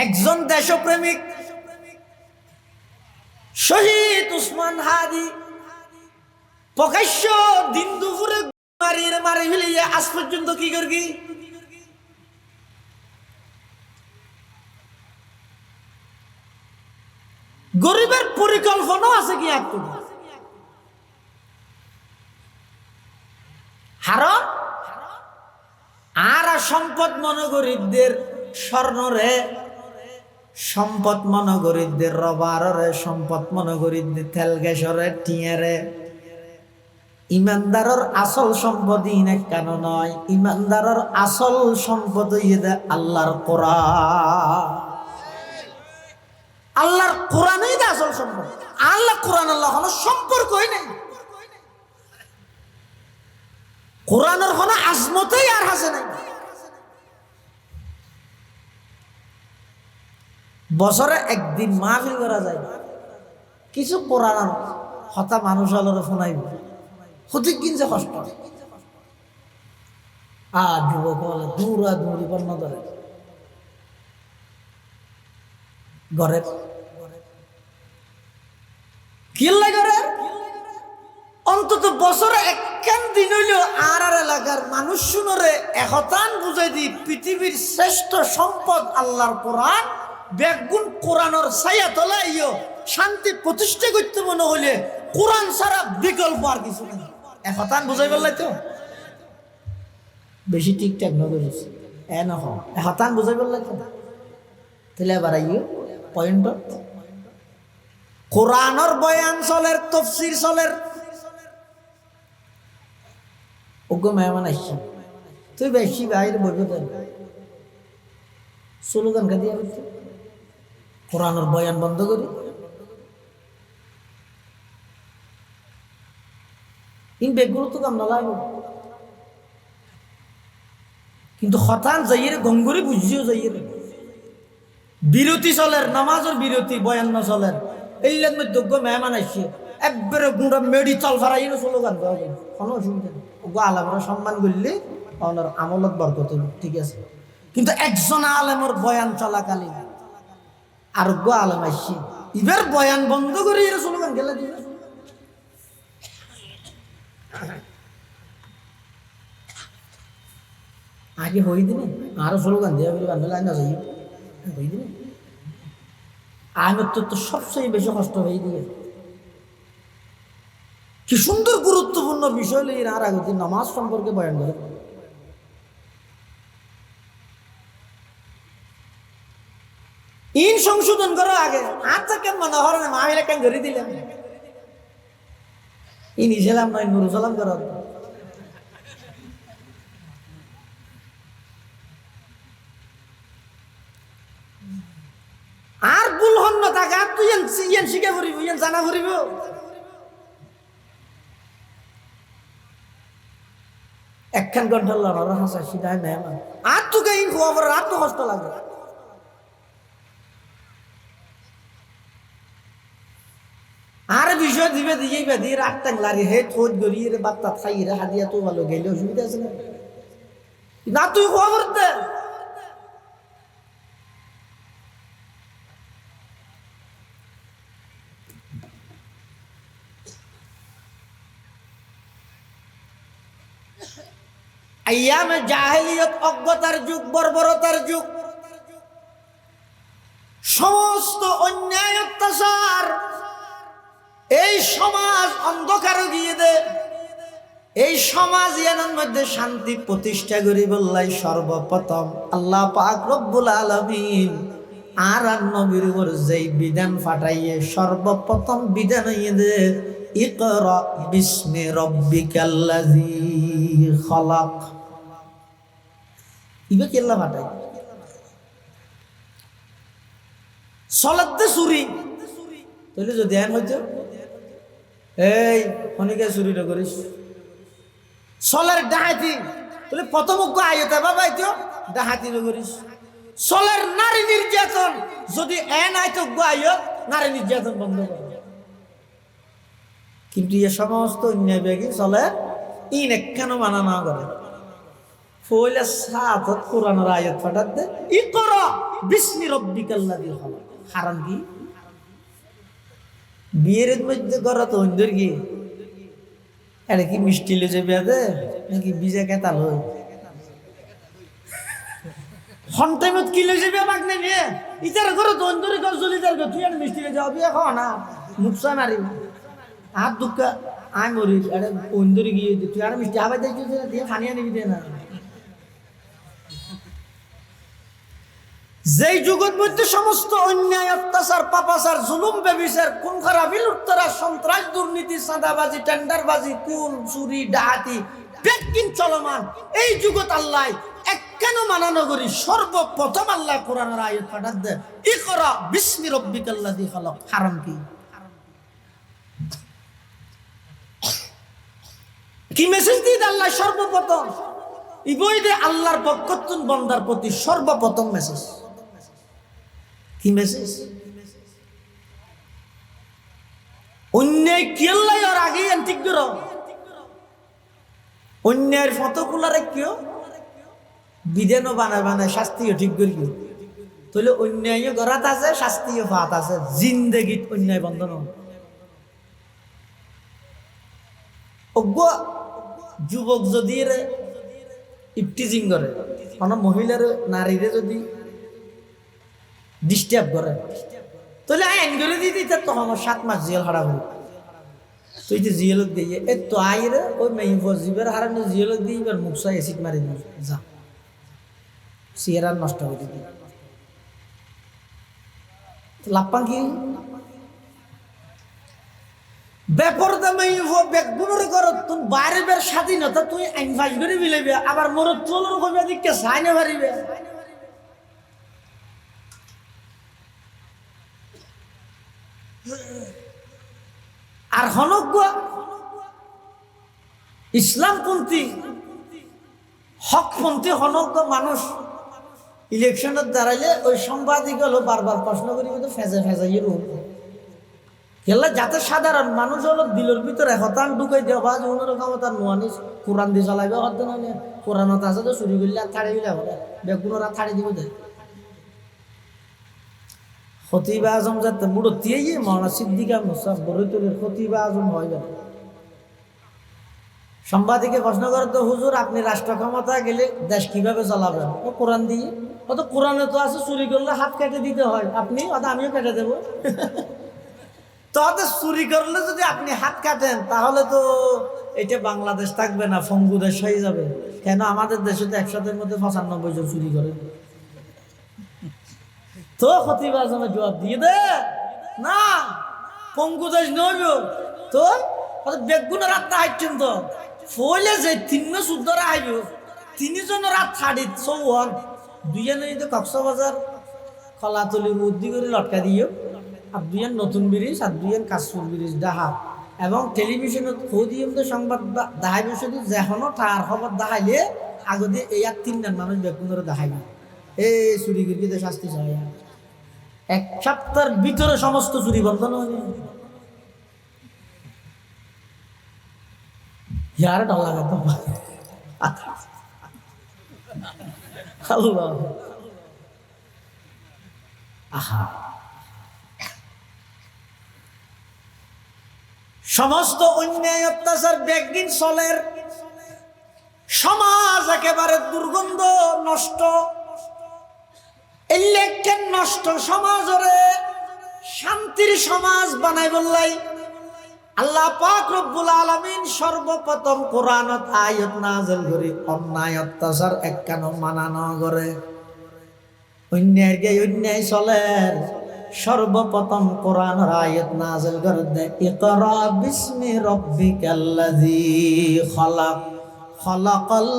S1: একজন দেশপ্রেমিক শহীদ উসমান হাদি প্রকাশ্য দিন দুপুরে মারি ফেলিয়ে আজ পর্যন্ত কি করবি গরিবের পরিকল্পনা আছে কি আপনার হারাম আর সম্পদ মনে গরিবদের স্বর্ণরে, সম্পদ মনে গরিবদের রবারে, সম্পদ মনে গরিবদের তেল গ্যাসরে, টিয়ারে। ইমানদারের আসল সম্পদ ইনে কেন নয়, ইমানদারের আসল সম্পদ ইয়ে আল্লাহর কোরআন। আল্লাহর কোরআনই না আসল সম্পদ। আল্লাহ কোরআন আল্লাহ কোনো সম্পর্কই নেই। কোরআনের কোনো আজমতেই আর হাসে নাই। বছরে একদিন মাহফিল করা যায়, কিছু কোরআন হতা মানুষ আলোর শোনাইব সঠিক কিনছে কষ্ট। যুবক বলে দৌড়া দৌড়ি বর্ণ ধরে ঘরের কিল্লা করে অন্তত বছরে একখান দিন হইল আর এলাকার মানুষ শুনরে একতান বুঝাই দি পৃথিবীর শ্রেষ্ঠ সম্পদ আল্লাহর কোরআন। বেগুন কোরআনের ছায়া তলা ইয় শান্তি প্রতিষ্ঠা করতে মনে হইলে কোরআন ছাড়া বিকল্প আর কিছু নেই। একতান বুঝাই বললাই তো বেশি ঠিকঠাক নগরিস এ নহ একতান বুঝাই বললাই তো তাহলে এবার আইয় পয়েন্ট। কোরআনের বয়ান চলের, তফসির চলের। ওগো মেহমান আসছি, তুই বেশি বাইরে বলবো দেন স্লোগান কা দিয়া বলছি কোরআনের বয়ান বন্ধ করি। ইন বেগুলো তো কাম না লাগবে, কিন্তু হঠাৎ যাইয়ে গঙ্গুরি বুঝিও যাইয়ে বিরতি চলের, নামাজের বিরতি, বয়ান না চলের। এই মধ্যে মেহমান আসছে একবারে গুঁড়া মেডি চাল ফারাই স্লোগান দেওয়া যাবে, কোনো অসুবিধা নেই। ওগো আলমরা সম্মান করলে ওনার আমলত বরকত ঠিক আছে, কিন্তু একজন আলেমর বয়ান চলাকালীন আর গো আলেম আসছে এবার বয়ান বন্ধ করে এর স্লোগান গেলে দিবে। আগে হই দিনে আরো স্লোগান দেওয়া বলে বান্ধব লাইন আছে হই দিনে। আমার তো সবচেয়ে বেশি কষ্ট হয়ে দিয়ে কি সুন্দর গুরুত্বপূর্ণ বিষয় নিয়ে আর আগে নামাজ সম্পর্কে বয়ান করে। ইন সংশোধন করো আগে আচ্ছা কেন মনে হর না মাহিলা কেন ধরে দিলাম ইন ইসলাম নয় নুরু সালাম করো। আর ভুল হন না তাকে আর তুই ইয়ান শিখে পড়িব, ইয়ান জানা পড়িব। একখান ঘন্টা লড়ার হাসা সিধায় মেহমান আর তোকে ইন খবর আর তো কষ্ট লাগে। আর বিষয় দিবে দিয়েই বা দিয়ে রাত টাংলারি হে থোট গড়িয়ে রে বাত্তা খাই রে হাদিয়া তো ভালো গেলে অসুবিধা আছে না তুই খবর দে। আইয়ামে জাহেলিয়ত, অজ্ঞতার যুগ, বর্বরতার যুগ, সমস্ত অন্যায় অত্যাচার এই সমাজ অন্ধকারে গিয়ে দে। এই সমাজ ইয়ানোর মধ্যে শান্তি প্রতিষ্ঠা করি বললাই সর্বপ্রথম আল্লাহ পাক রব্বুল আলামিন আর নবীর উপর যেই বিধান ফাটাইয়ে সর্বপ্রথম বিধান হইয়ে দে ইকরা বিসমি রব্বিকাল্লাযী খালাক। ইবে কি আল্লাহ ফাটাই সলাতে চুরি তাহলে যদি ধ্যান হইতো এই অনেকে চুরিটা করিস সলের ডাহাতি তাহলে প্রথম আয়তা বাবা আইতো ডাহাতি করিস। সলের নারী নির্যাতন যদি এন আইতো আয়ত নারী নির্যাতন বন্ধ করে, কিন্তু এ সমস্ত অন্যায় ব্যাগী চলে ইন কেন মানা না করে। ফইলা সাত কোরআনের আয়াত ফাটাত দে ইকরা বিসমি রব্বিকাল্লাযী খালাক। হারাম কি বিয়ের মধ্যে করা তো অন্ধের কি এটা কি মিষ্টি লেজে বেঁধে নাকি বিজে কেতাল হই হন টাইমত কি লেজে বিয়ে বাগ নেবে ইতার করে দন্দরি কর জলিদার কর তুই আর মিষ্টি যাও বিয়ে খাওয়া না মুখসা মারি হাত দুঃখ আয় মরি আরে দন্দরি গিয়ে তুই আর মিষ্টি আবার দেখছিস দিয়ে খানিয়া নিবি দে না যেই যুগের মধ্যে সমস্ত অন্যায় অত্যাচার পাপাচার জুলুম ব্যভিচার খুন খারাপি লুটতরা সন্ত্রাস দুর্নীতি চাঁদাবাজি টেন্ডারবাজি খুন চুরি ডাকাতি বেকিন চলমান এই যুগত আল্লাহ কেন মানানো করি সর্বপ্রথম আল্লাহ কোরআনের আয়াত পাঠাত দেয় ইকরা বিসমি রাব্বিকাল্লাযী খালাক হারাম কি মেসেজ দিয়ে আল্লাহ সর্বপ্রথম ইবইদে আল্লাহর পক্ষতুন বান্দার প্রতি সর্বপ্রথম মেসেজ কি মেসেজ অন্যায় কি আল্লাহ আর আগে ঠিক করো অন্যায়ের ফটোগুলারে কেউ বিধানও বানায় বানায় শাস্তিও ঠিক করি তাহলে অন্যায় গড়াত আছে শাস্তিও ফাত আছে জিন্দেগিত অন্যায় বন্ধন অজ্ঞ যুবক যদি ইফটিজিং করে কোনো মহিলার নারীরে যদি ডিস্টার্ব করে তাহলে আইন করে দিতে তো আমার 7 মাস জেল হারা হল তুই যে জিয়েলত দিয়ে এ তো আইরে ওই মেয়ে জীবের হারানো জিয়েলত দিয়ে এবার মুখসা এসিড মারি দিই যা সিয়ারা নষ্ট হয়ে দিবি লাপ্পাং কি বেপরদা মেয়ে বেগুনের ঘরত তুই বাইরে বের স্বাধীনতা তুই আইন ফাঁস করে মিলাইবে আবার মোর চলোর কবিয়া দিকে চাই না পারিবে আর হনজ্ঞ ইসলামপন্থী হকপন্থী হনজ্ঞ মানুষ ইলেকশনের দাঁড়াইলে ওই সাংবাদিক হলো বারবার প্রশ্ন করি ফেঁজে ফেঁজাই খেলা যাতে সাধারণ মানুষ হলো দিলের ভিতরে হতান ঢুকাই দেওয়া বা অন্যরকম তার নোয়ানিস কোরআন দিয়ে চালাইবে হতে না কোরআনত আছে তো চুরি করলে আর থাড়ি দিলে হবে বেগুনের আর থাড়ি দিব দেয় খতিবা আজম যাতে বুড়ো দিয়ে মৌলানা সিদ্দিকা মুসাফ বরিতুলের খতিবা আজম হয় গেল সাংবাদিকে প্রশ্ন করে তো হুজুর আপনি রাষ্ট্র ক্ষমতা গেলে দেশ কিভাবে চালাবেন ও কোরআন দিয়ে ও তো কোরআনে তো আছে চুরি করলে হাত কেটে দিতে হয় আপনি আমিও কেটে দেবো তাহলে চুরি করলে যদি আপনি হাত কাটেন তাহলে তো এটা বাংলাদেশ থাকবে না ফঙ্গু দেশ হয়ে যাবে কেন আমাদের দেশে তো 100-এর মধ্যে 95 জন চুরি করে তো খতিব আজমে জবাব দিয়ে দে না পঙ্গু দেশ নইব তো বেগুনের রাত হাইছেন তো ফলে যে 3 শুদ্ধরা আইব 3 জন রাত 4:30 দুইজনে যদি কক্সবাজার কলাতলি বুদ্ধি করে লটকা দিও আর দুইজন নতুন ব্রিজ আর দুইজন কাশফুল ব্রিজ ডাহা এবং টেলিভিশনত খোদিয়ম সংবাদ দেখাইব শুধু যেখনো তার খবর দেখাইলে আগতে এই আর 3 মানুষ বেগুনের দেখাইবে এই চুরি গিরগিতে শাস্তি চাই 1 সপ্তাহের ভিতরে সমস্ত চুরি বন্ধ নয় यार डर लगा तो अल्लाह आहा समस्त अन्याय अत्याचार बेगदिन चलेर समाज एकेबारे दुर्गंध नष्ट इलेक्शन नष्ट समाजरे शांतिर समाज बनाई बोललाई আল্লাহ পাক রব্বুল আলামিন সর্বপ্রথম কোরআনত আয়াত নাযিল করে অন্যায় অত্যাচার একখানো মানানো করে অন্যায় চলের সর্বপ্রথম কোরআনের আয়াত নাযিল করে দে ইকরা বিসমি রাব্বিকাল্লাযী খালাক খালাকাল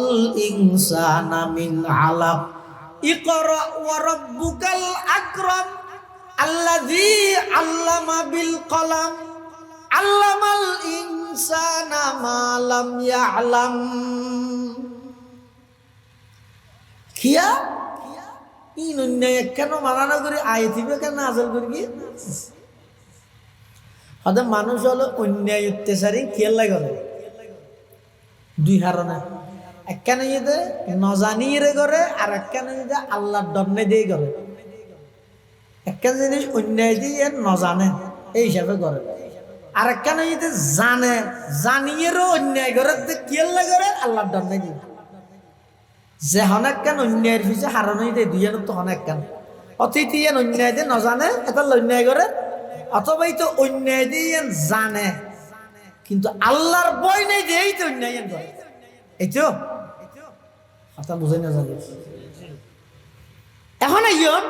S1: ইনসানা মিন আলাক ইকরা ওয়া রাব্বুকাল আকরাম আল্লাযী আল্লামা বিল কলম আল্লামাল ইনসানা মা লাম ইয়ালাম কিয়া ইন অন্যায় কেন মানানো করে আয়াতিবে কেন নাযিল করি কি আদা মানুষ হলো অন্যায় অত্যাচারী খেলা করে দুই কারণে একখানে যদি নজানিয়ে করে আর একখানে যদি আল্লাহর ডরনে দিয়ে করে একখান জিনিস অন্যায় দিয়ে নজানে এই হিসাবে করে আর কেন যদি জানে জানিয়েরও অন্যায় করে কেল্লা করে আল্লাহর ডরনে দিয়ে যে অনেক কেন অন্যায়ের পিছিয়ে হারানোই দেয় দুইজনের তো অনেক কেন অতীত ইয়ান অন্যায় দিয়ে নজানে এটা অন্যায় করে, অথবা এই তো অন্যায় দিয়ে ইয়ান জানে কিন্তু আল্লাহর ভয় নেই যে এই তো অন্যায় ইয়ান করে। এই তো কথা বুঝাই না জানি। এখন আইয়ন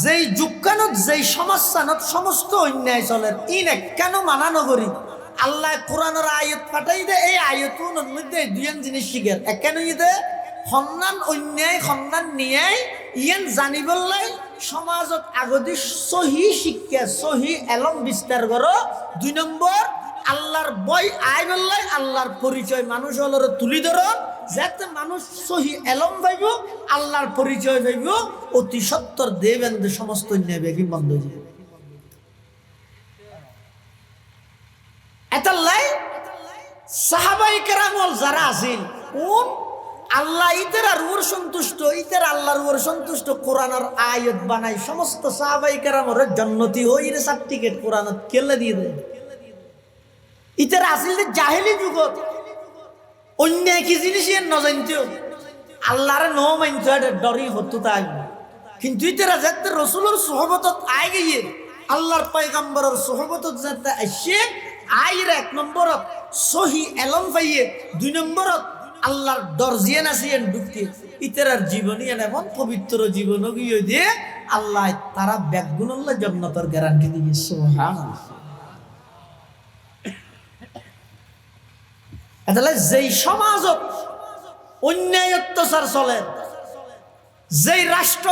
S1: যেই যুগকানত যেই সমস্যানত সমস্ত অন্যায় চলে ইনে কেন মানানো করি আল্লাহ কোরআনের আয়াত পাঠাই দে। এই আয়াতুর মধ্যে দুইজন জিনিস শিখের, কেন দে সন্ধান অন্যায় সন্ধান নিয়ে ইয়ান জানিবলাই সমাজত আগদি সহি শিক্ষা সহি এলম বিস্তার করো। 2 নম্বর আল্লাহর বই আই বললাই আল্লাহর পরিচয় মানুষ হলোর তুলি ধরো, যাতে মানুষ সহি এলম পাইব আল্লাহর পরিচয় পাইব। অতি সত্তর দেবেন সমস্ত অন্যায় বেগি বন্ধ হয়ে যাবে। এটালাই সাহাবায়ে কেরামল যারা আছেন কোন আল্লাহ ইতের আর ওর সন্তুষ্ট, ইতের আল্লাহর ওর সন্তুষ্ট কোরআনের আয়াত বানাই সমস্ত সাহাবায়ে কেরামর জান্নাতি হইরে সার্টিফিকেট কোরআনত কেলে দিয়ে দেয়। ইতের আসলে জাহেলি যুগত অন্যায় কি জিনিস এর নজানতো আল্লাহর ন মানতো ডরি হতো তাই, কিন্তু ইতেরা যাতে রাসূলের সুহবতত আই গিয়ে আল্লাহর পয়গম্বরের সুহবতত যাতে আসে আইরে 1 নম্বরত সহি এলম পাইয়ে, 2 নম্বরত আল্লাহর দরজিয়ান আসিয়েন ঢুকতে ইতেরার জীবনী এমন পবিত্র জীবন গিয়ে দিয়ে আল্লাহ তারা ব্যাগুনুল্লাহ জান্নাতের গ্যারান্টি দিয়ে। সুবহানাল্লাহ। তাহলে যেই সমাজত অন্যায় অত্যাচার চলে, যেই রাষ্ট্র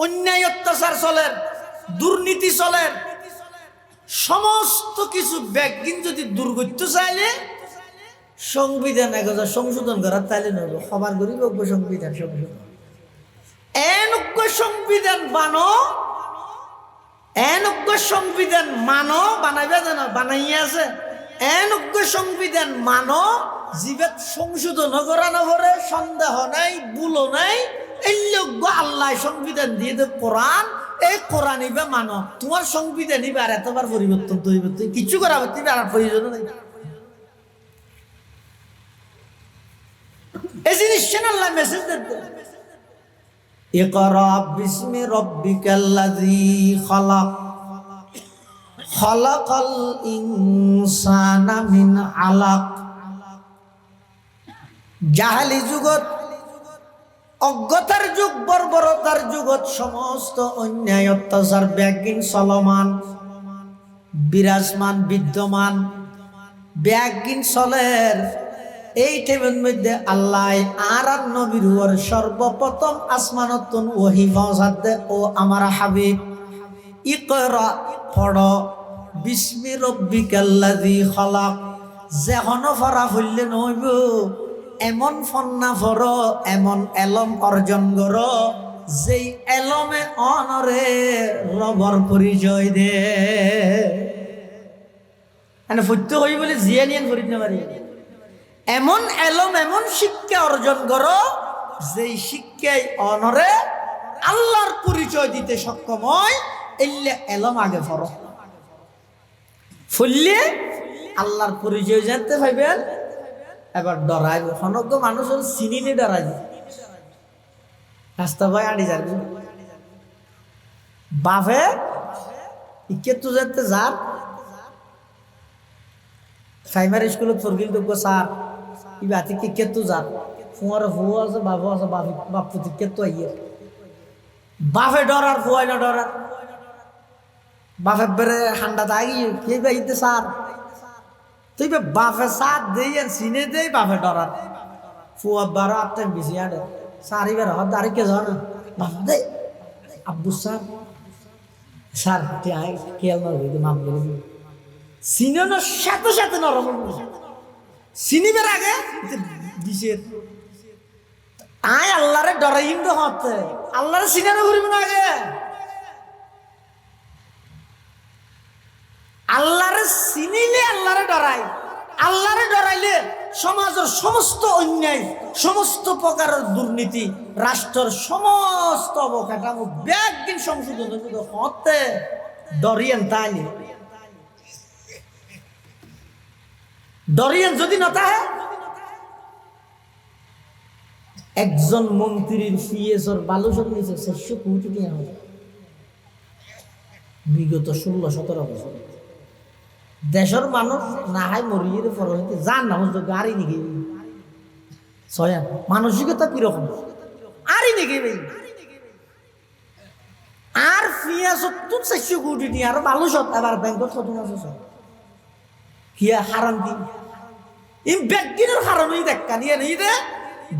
S1: অন্যায় অত্যাচার চলে, দুর্নীতি চলে, সমস্ত কিছু ব্যাগিন যদি দুর্গত্য চাইলে সংবিধান একজা সংশোধন করার তাইলে নব সবার গরিব সংবিধান সংশোধন এনজ্ঞ সংবিধান বানো, এনজ্ঞ সংবিধান মানো বানাইবে জানো বানাইয়া আছে। এনজ্ঞ সংবিধান মানো জীবেত সংশোধন করানো করে সন্দেহ নাই ভুলো নাই। এই যোগ্য আল্লাহ সংবিধান দিয়ে দে কোরআন, এই কোরআন ইবে মানো, তোমার সংবিধান ইবে আর এতবার পরিবর্তন তৈরি কিছু করা হতে আর প্রয়োজন নেই। এই জিনিস আল্লাহ মেসেজ দিতে ইকরা বিসমি রাব্বিকাল্লাযী খালাক খালাকাল ইনসানা মিন আলাক। জাহেলি যুগত অজ্ঞতার যুগ বর্বরতার যুগত সমস্ত অন্যায় অত্যাচার ব্যাগিন চলমান বিরাজমান বিদ্যমান ব্যাগিন চলের। এই টাইমের মধ্যে আল্লাহ আর নবীর উপর সর্বপ্রথম আসমানতুন ওহী পৌঁছাতে ও আমার হাবিব ইকরা পড়ো বিসমি রাব্বিকাল্লাযী খালাক। যেখানে পড়া হইলে নইব এমন ফন্না পড়ো এমন এলম অর্জন করো যেই এলমে অনরে রবর পরিচয় দে। মানে ফুটতে হই বলে জিয়া নিয়ে পড়িতে পারি এমন এলম এমন শিক্ষা অর্জন করো যেই শিক্ষায় অনরে আল্লাহর পরিচয় দিতে সক্ষম হয়। এলে এলম আগে পড়ো, ফুললে আল্লাহর পরিচয় জানতে পাইবেন। এবার ডরাইবে অনজ্ঞ মানুষের চিনিলে ডরাইবে রাস্তা ভাই আড়ি যাবে বাপে ইকে তো যেতে যার প্রাইমারি স্কুলত পড়গিল তো স্যার ই বাতি কে তো যার ফুয়ার ফুয়া আছে বাবু আছে বাপু কে তো আইয়ে বাপে ডরার ফুয়াই না ডরার বাপে বেড়ে ঠান্ডা দাগি কে বাইতে স্যার তুই বাপে সাথ দিয়ে চিনে দেই বাপে ডরার ফুয়া 12 8 বেশি আড়ে সারি বের হত আর কে জানো বাপ দে আব্বু স্যার স্যার আই কেল না হইতে মাপ বলে সিনেনোর সাথে সাথে নরম সিনিবের আগে দিশের আয় আল্লাহরে ডরাইম তো হতে আল্লাহরে সিনেনো করিব না আগে আল্লাহরে চিনিলে আল্লাহরে ডরাই। আল্লাহরে ডরাইলে সমাজের সমস্ত অন্যায় সমস্ত প্রকারের দুর্নীতি রাষ্ট্রের সমস্ত অবকাঠামো ব্যাগদিন সংশোধন হতে ডরিয়েন তাইলে ডরিয়েন যদি না তাহে একজন মন্ত্রীর পিএসর বালুসর নিচে 400 কোটি টাকা হবে বিগত 16-17 বছর। দেশের মানুষ না হয় মরিয়ে পর হইতে যান না বুঝতো গাড়ি নিয়ে ছয়া মানসিকতা কিরকম আরই নিয়ে ভাই আর পিএসর 400 কোটি টাকা আর বালুসত আবার ব্যাংকত কত আছে সব কিয়া হারাম দি ইম ব্যক্তির হারামই দেখা নিয়ে নেই রে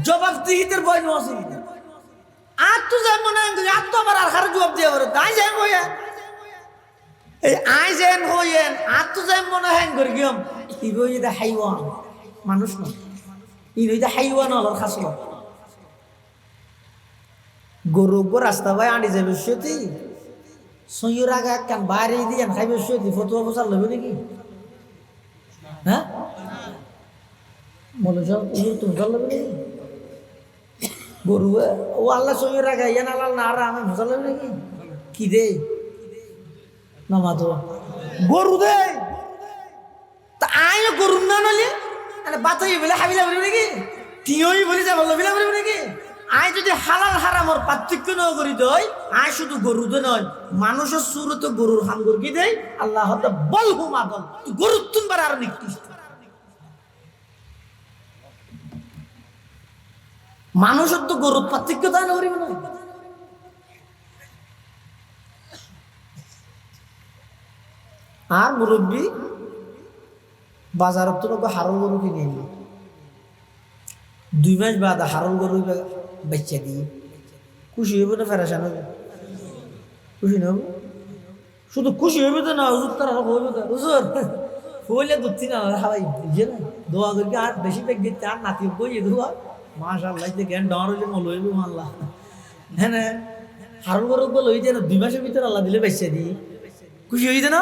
S1: জবাব দিহিতের বই নসি আর তো যাই মনে আর তো আবার আর হার জবাব দিয়ে পারে তাই যাই হইয়া এই আই যেন হইয়েন আর তো যাই মনে হ্যাং করি গিয়ম ই বই এটা হাইওয়ান মানুষ না ই নইতে হাইওয়ান হলার খাসল গরু গো রাস্তা ভাই আনি যাবে সত্যি সইয়ের আগে একখান বাইরে দিয়ে খাইবে সত্যি ফতুয়া বসার লবে নাকি হ্যাঁ মনে তুমি চল লবে নাকি গরু ও আল্লাহ সইয়ের আগে ইয়ান আল্লাহ না আর আমি মজা লবে নাকি কি দে নামা তো গরু দে তা আয় গরু না নলে মানে বাতাই বলে হাবিলা বলবে নাকি তিওই বলে যাব লবিলা বলবে নাকি আয় যদি হালাল হারামর পার্থক্য ন করি দই আয় শুধু গরু দে নয় মানুষের সুরত গরুর হাঙ্গর কি দেয় আল্লাহ বল হুমা বল তুই গরু তুনবার আর নিকৃষ্ট মানুষের তো গরুর পার্থক্য তা না করিব না আর মুরব্বী বাজারত তো হারল গরু কিনে আনল 2 মাস বাদ হারল গরু বেচা দিয়ে খুশি হইব না ফেরাসান হবে খুশি না শুধু খুশি হইবে তো না হুজুর তারা হইবে তো হুজুর হইলে দুধি না হাওয়াই বুঝে না দোয়া করি আর বেশি পেক দিতে আর নাতি বই দোয়া মাশাআল্লাহ যে জ্ঞান ডর হইলে মল হইবে আল্লাহ হ্যাঁ না হারল গরু বল হইতে না 2 মাসের ভিতরে আল্লাহ দিলে বেচা দিয়ে খুশি হইতে না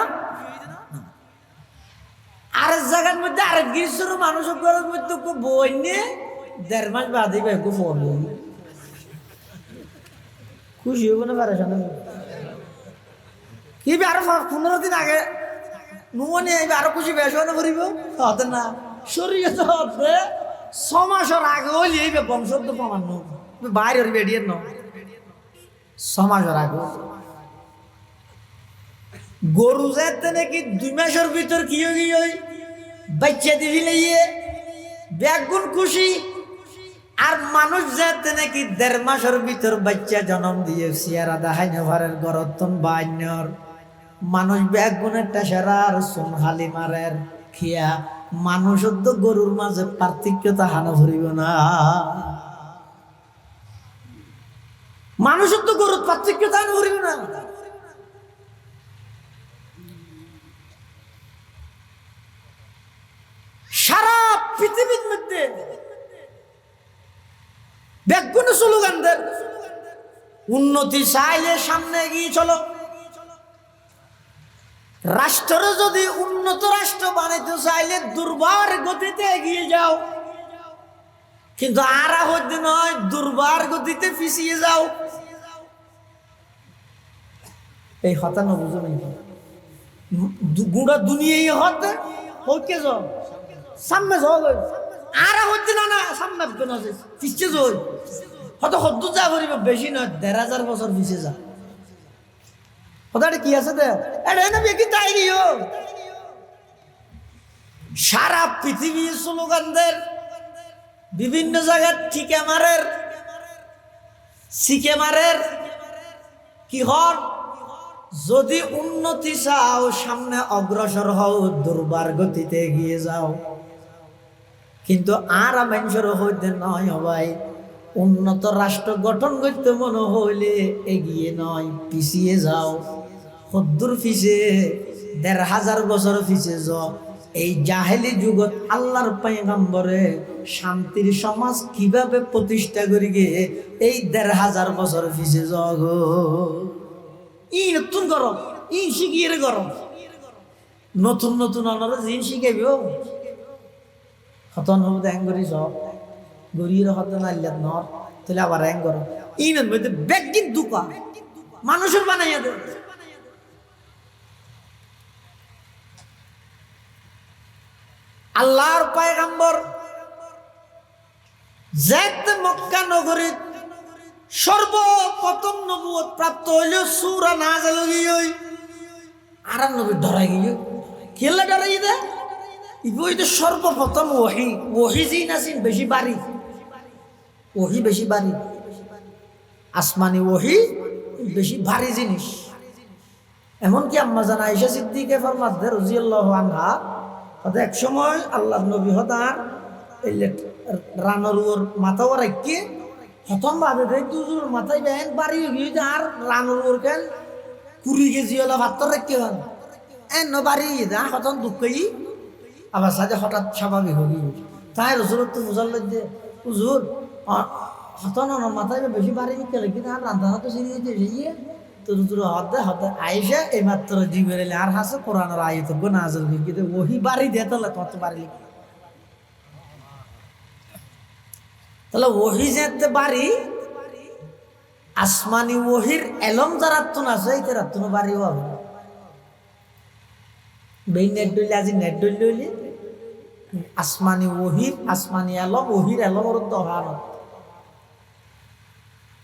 S1: আর জায়গার মধ্যে আরেক গ্রীষ্ম মানুষের ঘরের মধ্যে বই নিয়ে 1.5 মাস বাদে ভাই ফোন খুশি হইব না পারে কি আরো 15 দিন আগে নুমনে আরো খুশি বেশ না করিব হতে না শরীরে তো হতে 6 মাসের আগে হইলে এই বংশত্ব প্রমাণ বাইরে বেরিয়ে ন 6 মাসের আগে গরু যাতে নাকি 2 মাসের ভিতর কি হই বাচ্চা দিলে ব্যাগুন খুশি আর মানুষ যাতে নাকি 1.5 মাসের ভিতর বাচ্চা জন্ম দিয়ে সিয়ারা দেখাই নেভারের গরতন বাইনর মানুষ ব্যাগুনের টেসারার সোনহালি মারের খিয়া মানুষের তো গরুর মাঝে পার্থক্যতা হানা ভরিব না মানুষের তো গরুর পার্থক্যতা হানা ভরিব না সারা পৃথিবীর মধ্যে ব্যাগুন স্লোগানদের উন্নতি চাইলে সামনে এগিয়ে চলো রাষ্ট্র যদি উন্নত রাষ্ট্র বানাইতে চাইলে দুর্বার গতিতে এগিয়ে যাও কিন্তু আর হইতে নয় দুর্বার গতিতে পিছিয়ে যাও এই হতা না বুঝো নাই গুড়া দুনিয়াই হতে হইকে যাও সামনে যাও আর হইতে না সামনে পিছিয়ে যাও হয়তো হদ্দু যা করিব বেশি নয় 1,500 বছর পিছিয়ে যা কথাটা কি আছে সারা পৃথিবীর স্লোগানদের বিভিন্ন জায়গার শিখে মারের কি হন যদি উন্নতি চাও সামনে অগ্রসর হও দুর্বার গতিতে এগিয়ে যাও কিন্তু আর মানুষের হইতে নয় ভাই উন্নত রাষ্ট্র গঠন করতে মনে হইলে এগিয়ে নয় পিছিয়ে যাও কদ্দুর পিছিয়ে 1,500 বছর পিছিয়ে যাও এই জাহেলি যুগত আল্লাহর পয়গম্বরে শান্তির সমাজ কিভাবে প্রতিষ্ঠা করি গিয়ে এই 1,500 বছর পিছিয়ে যাও গো ই নতুন গরম ই শিখিয়ে গরম নতুন নতুন আনারা জিন শিখাইব হতন হবো হ্যাং করি সব গরিয়ের হতে নাইলাত নর তাহলে আবার হ্যাং করো ই না ব্যাগিন দুপা মানুষের বানাইয়া দে আল্লাহর পয়গম্বর যেতে মক্কা নগরী সর্বপ্রথম নবুয়ত প্রাপ্ত হইল সূরা নাযিল হই আর নবী ডরাই গিয়ে কেলে ডরাই দে ইবই তো সর্বপ্রথম ওহি জি নাসিন বেশি বাড়ি ওহি বেশি বাড়ি আসমানি ওহি বেশি ভারী জিনিস এমনকি আম্মা জান আয়েশা সিদ্দিকা ফরমাতে রাদিয়াল্লাহু আনহা হতে এক সময় আল্লাহর নবী হতার এই রানোর ওর মাথা রাখকে প্রথম ভাবে দেখ দুজুর মাথায় বেন বাড়ি গিয়ে আর রানোর ওর কেন 20 কেজি হলা ভাত রাখকে হন এন বাড়ি দা হতন দুঃখই আবার সাথে হঠাৎ স্বাভাবিক হবি তাই রসুলত তো বুঝার লাগছে হুজুর হতন মাথায় বেশি বাড়ি কেলে কিন্তু আর রান্না তো সিরিয়ে দিয়েছে তো রুজুর হতে আয়েশা এই মাত্র জিবরাইল আর হাসে কোরআনের আয়াত গো নাযিল হই কিন্তু ওহি বাড়ি দে তত বাড়ি লিখি তাহলে ওহি যেতে বাড়ি আসমানি ওহির এলম যারা তুন আছে এই তারা তুন বাড়িও হবে বেই নেট ডইলে আজি নেট ডইলে আসমানি ওহির আসমানি এলম ওহির এলম ওর দহান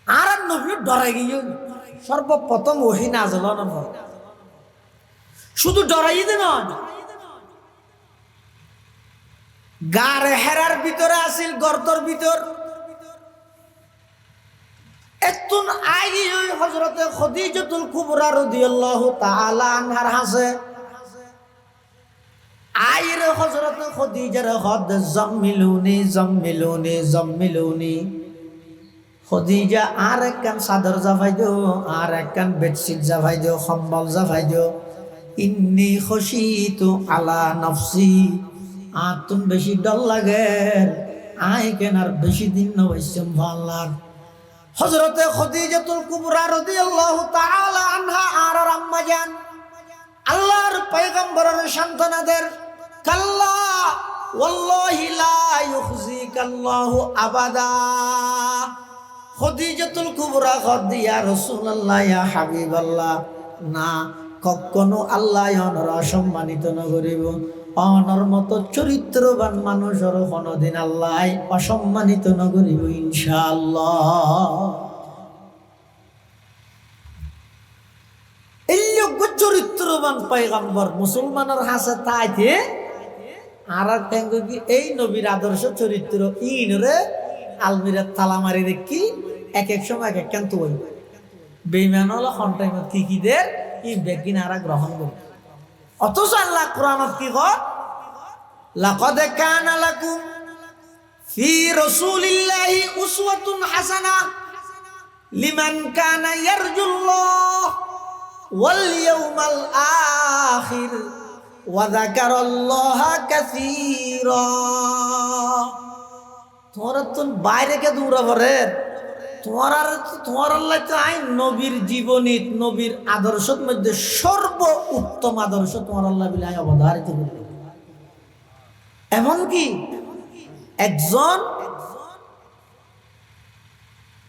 S1: আর নবী ডরাই গিয়ে সর্বপ্রথম ওহি নাযিল হন শুধু ডরাই দে না গারে হেরার ভিতরে আসিল গর্তর ভিতর এতুন আই হযরতে খাদিজাতুল কুবরা রাদিয়াল্লাহু তাআলা আনহার হাসে আইরে হযরতে খাদিজার হদ জাম্মিলুনি খাদিজা আর একখান চাদর জাফাই দিও আর একখান বেডশিট জাফাই দিও কম্বল জাফাই দিও ইন্নী খশিতু আলা নফসি আতুম বেশি ডর লাগে আই কেন আর বেশি দিন নইছম ভাল্লার হযরতে খাদিজাতুল কুবরা রাদিয়াল্লাহু তাআলা আনহা আর আম্মা জান আল্লাহর পয়গম্বরের সন্তানদের কাল্লা ওয়াল্লাহি লা ইউখজিকাল্লাহু আবাদা খাদিজাতুল কুবরা ইয়া রাসূলুল্লাহ ইয়া হাবিবাল্লাহ না কখনো আল্লাহ অনর অসম্মানিত ন করিব অনর মতো চরিত্রবান মানুষের কোনদিন আল্লাহ অসম্মানিত ন করিব ইনশাআল্লাহ এই যোগ্য চরিত্রবান পয়গম্বর মুসলমানের হাসে তাইতে আর কি এই নবীর আদর্শ চরিত্র ইনরে আলমিরার তালা মারি দেখি এক এক সময় এক এক কান্ত হই বেঈমান হলো হন্টাইমত কি দের ই বেগিন আর গ্রহণ করি অথচ আল্লাহ কোরআনত কি কয় লাকাদ কানা লাকুম ফি রাসূলিল্লাহি উসওয়াতুন হাসানাহ লিমান কানা ইয়ারজুল্লাহ ওয়াল ইয়াউমাল আখির ওয়া যাকারাল্লাহা কাসীরা তোরা তো বাইরে কে দূরা পড়ে তোমার আল্লাহ তো আই নবীর জীবনী নবীর আদর্শের মধ্যে সর্ব উত্তম আদর্শ তোমার আল্লাহ বিলাই অবধারিত করবে এমনকি একজন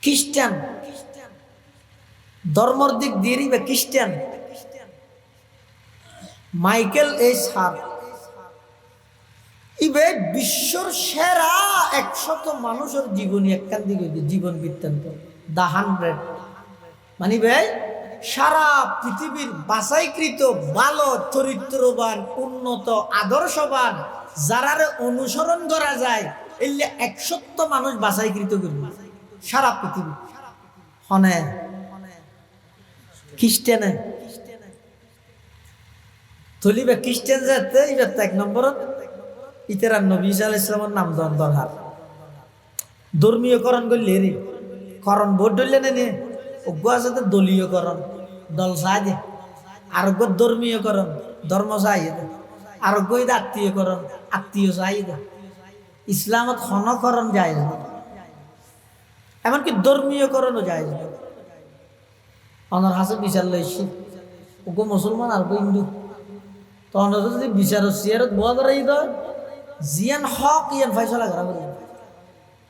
S1: খ্রিস্টান ধর্মর দিক দিয়ে বা খ্রিস্টান মাইকেল এইচ হার্ট ইবে বিশ্বর সেরা 100 মানুষের জীবনী একখান দিকে জীবন বৃত্তান্ত দা 100 মানে ভাই সারা পৃথিবীর বাছাইকৃত ভালো চরিত্রবান উন্নত আদর্শবান যারারে অনুসরণ করা যায় এলে 100 মানুষ বাছাইকৃত করবে সারা পৃথিবী হনে খ্রিস্টানে তলিবে খ্রিস্টান যাতে এবার 1 নম্বর ইতারা নবী ঈসা আলাইহিস সালামের নাম দরকার ধর্মীয়করণ করলে রে করণ ভোট ধরলে না নিয়ে অজ্ঞ আছে দলীয়করণ দল সাহায্যে আরোগ্য ধর্মীয়করণ ধর্ম সাহায্যে আরোগ্য আত্মীয়করণ আত্মীয় সাহায্যে ইসলামত ক্ষণকরণ যায় না এমনকি ধর্মীয়করণও যায় না অনার হাসে বিচার লইছি ওগো মুসলমান আর হিন্দু তো অনার যদি বিচার সিয়ারত বোয়া করাই দেয় জিয়ান হক ইয়ান ফয়সালা করা বলে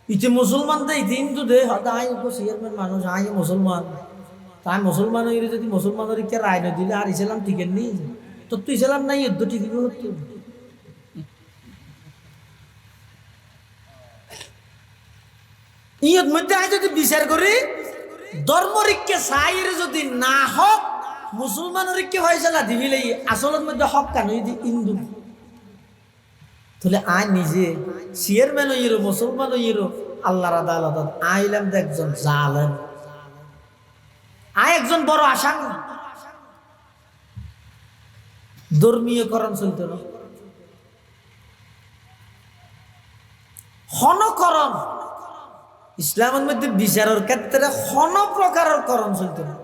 S1: ইতে মুসলমান দে ইতে হিন্দু দে হয়তো আই চেয়ারম্যান মানুষ আই মুসলমান তাই মুসলমান হইলে যদি মুসলমানের কে রায় না দিলে আর ইসলাম টিকেন নি তো তুই ইসলাম নাই যুদ্ধ টিকিব ইয়ত মধ্যে আজ যদি বিচার করি ধর্মরিককে সাইর যদি না হক মুসলমানরিককে ফয়সালা দিবিলেই আসলের মধ্যে হক কেন হিন্দু তাহলে আয় নিজে চেয়ারম্যান হইরো মুসলমান হইরো আল্লাহর আদালতত আইলাম তো একজন জালেম আয় একজন বড় আসামি ধর্মীয়করণ চলতো না হনকরণ ইসলামের মধ্যে বিচারের ক্ষেত্রে হন প্রকারের করণ চলতো না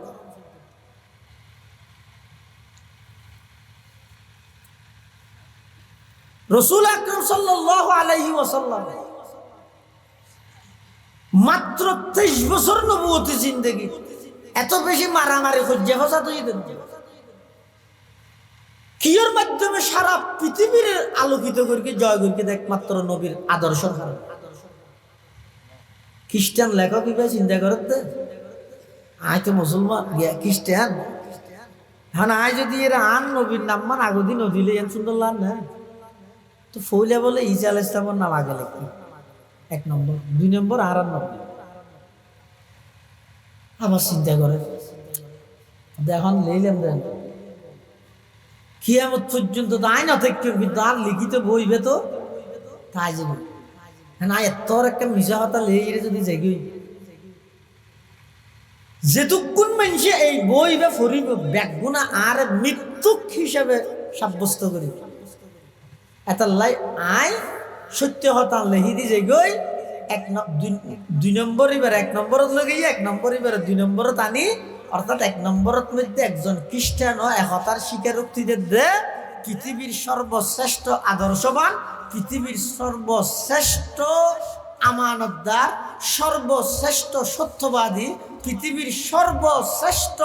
S1: রাসূল আকরাম সাল্লাল্লাহু আলাইহি ওয়াসাল্লাম মাত্র 23 বছর নবুয়তি জিন্দেগি এত বেশি মারামারি হজ্জে ফসাদ হইতে কিয়র মাধ্যমে সারা পৃথিবীর আলোকিত করকে জয় করকে একমাত্র নবীর আদর্শ খ্রিস্টান লেখক কিভাবে চিন্তা করতে আয় তো মুসলমান খ্রিস্টান হ্যাঁ আয় যদি এরা আন নবীর নাম মান আগদি নদীলে এন সুন্দর লান না তো ফইলে বলে ঈসা আলাইহিস সালামের নাম আগে লেখি 1 নম্বর 2 নম্বর আর নবী আবার চিন্তা করে দেখুন লইলাম দেন কিয়ামত পর্যন্ত তো আইন অপেক্ষা কিন্তু আর লিখিত বইবে তো তাই যাবে না এত একটা মিশা কথা লেগে যদি জাগি যেটুকুন মানুষে এই বই বা ফরিব ব্যাগুনা আর মৃত্যুক হিসাবে সাব্যস্ত করি এতাল্লাই আই সত্য হতা লেহি দি যাগই 2 নম্বর এবার 1 নম্বরত লগে 1 নম্বর এবার 2 নম্বরত আনি অর্থাৎ 1 নম্বরত মধ্যে একজন খ্রিস্টান ও একতার স্বীকারোক্তিদের দে পৃথিবীর সর্বশ্রেষ্ঠ আদর্শবান পৃথিবীর সর্বশ্রেষ্ঠ আমানতদার সর্বশ্রেষ্ঠ সত্যবাদী পৃথিবীর সর্বশ্রেষ্ঠ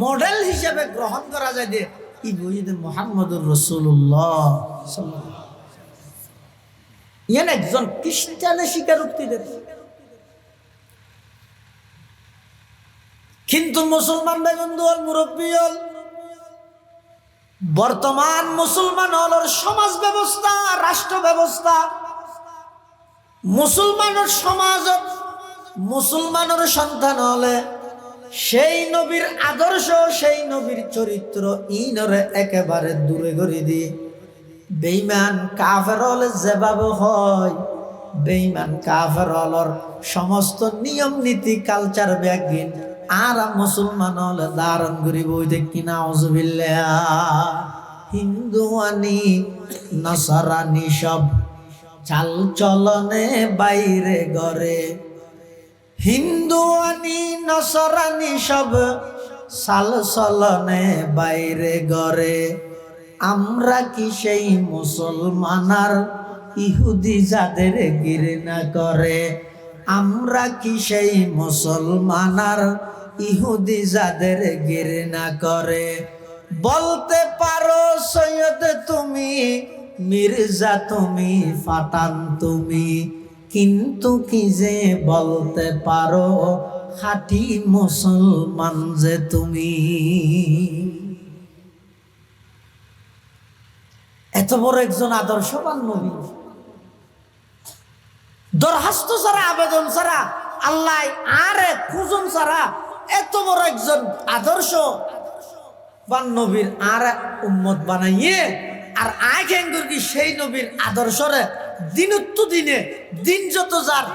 S1: মডেল হিসেবে গ্রহণ করা যায় যে এই বইতে মুহাম্মদুর রাসূলুল্লাহ সাল্লাল্লাহু ইয়ান একজন খ্রিস্টানের স্বীকারোক্তি দেন কিন্তু মুসলমান বন্ধু হল মুরব্বী হল বর্তমান মুসলমান হলর সমাজ ব্যবস্থা রাষ্ট্র ব্যবস্থা মুসলমানের সমাজ মুসলমানের সন্তান হলে সেই নবীর আদর্শ সেই নবীর চরিত্র ইনরে একেবারে দূরে করে দিয়ে বেঈমান কাফের হলে যেভাবে হয় বেঈমান কাফের হলর সমস্ত নিয়ম নীতি কালচার ব্যাগিন আর মুসলমান হলে ধারণ করি বই দেখি নাউজুবিল্লাহ হিন্দু আনি নসরানি সব চাল চলনে বাইরে গড়ে হিন্দু আনি নসরানি সব চাল চলনে বাইরে গড়ে আমরা কি সেই মুসলমানার ইহুদি যাদের ঘৃণা করে আমরা কি সেই মুসলমানার ইহুদি যাদের ঘৃণা করে বলতে পারো সৈয়দ তুমি মির্জা তুমি ফাতান তুমি কিন্তু কি যে বলতে পারো খাঁটি মুসলমান যে তুমি এত বড় একজন আদর্শবান নবী দরখাস্ত ছাড়া আবেদন ছাড়া আল্লাহ আরে খুঁজন ছাড়া এত বড় একজন আদর্শ বান নবীর আর উম্মত বানাইয়ে আর আয় কেঙ্গুর কি সেই নবীর আদর্শরে দিনত্ব দিনে দিন যত যার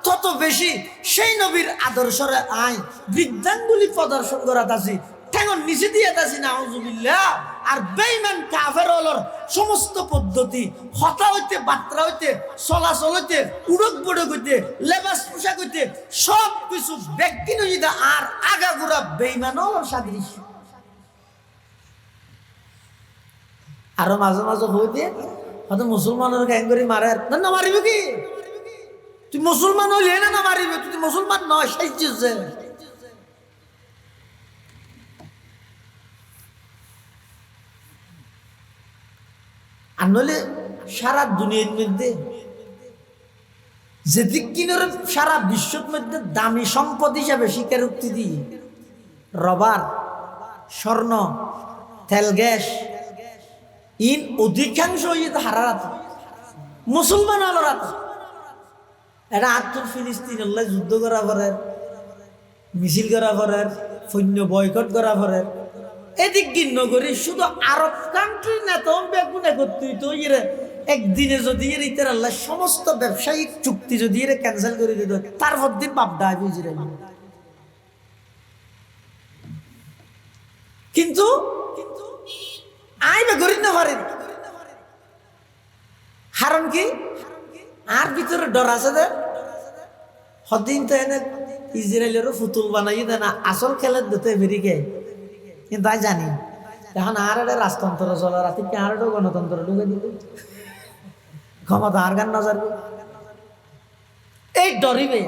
S1: তত বেশি সেই নবীর আদর্শরে আয় বৃদ্ধাঙ্গুলি প্রদর্শন করা তাছি ঠেঙন নিচে দিয়ে তাছি নাউজুবিল্লাহ আর বেঈমান কাফের হলর সমস্ত পদ্ধতি হতা হইতে বাত্রা হইতে চলাচল হইতে উড়ক বড়ক হইতে লেবাস পোশাক হইতে সব কিছু ব্যক্তি নজিদা আর আগাগোড়া বেঈমান হলর সাদৃশ্য আরো মাঝে মাঝে হইতে হয়তো মুসলমানের গ্যাঙ্গরি মারে না মারিব কি তুই মুসলমান হইলে না মারিবে তুই মুসলমান নয় সাইছে আর নইলে সারা দুনিয়ার মধ্যে যেদিক কিনের সারা বিশ্বর মধ্যে দামি সম্পদ হিসাবে স্বীকারোক্তি দিয়ে রবার স্বর্ণ তেল গ্যাস ইন অধিকাংশ হারারাত মুসলমান আলোরাত এটা আত্মর ফিলিস্তিন আল্লাহ যুদ্ধ করা পরে মিছিল করা পরে সৈন্য বয়কট করা পরে এদিক গিন্ন করি শুধু আরব কান্ট্রির নেতাও বেগুন একত্রিত ইয়ে একদিনে যদি এর ইতার আল্লাহ সমস্ত ব্যবসায়িক চুক্তি যদি এর ক্যান্সেল করে দিত তারপর দিন বাপডা বুঝিরে। কিন্তু আইবে করি না পারেন কারণ কি আর ভিতরে ডর আছে দে সদিন তো এনে ইসরায়েলেরও ফুতুল বানাই দেয় না আসল খেলের দিতে বেরিয়ে কিন্তু আমি জানি এখন আর একটা রাজতন্ত্র চলে রাতে কি আর একটা গণতন্ত্র ঢুকে দিল ক্ষমতা আর গান নজর এই ডরিবে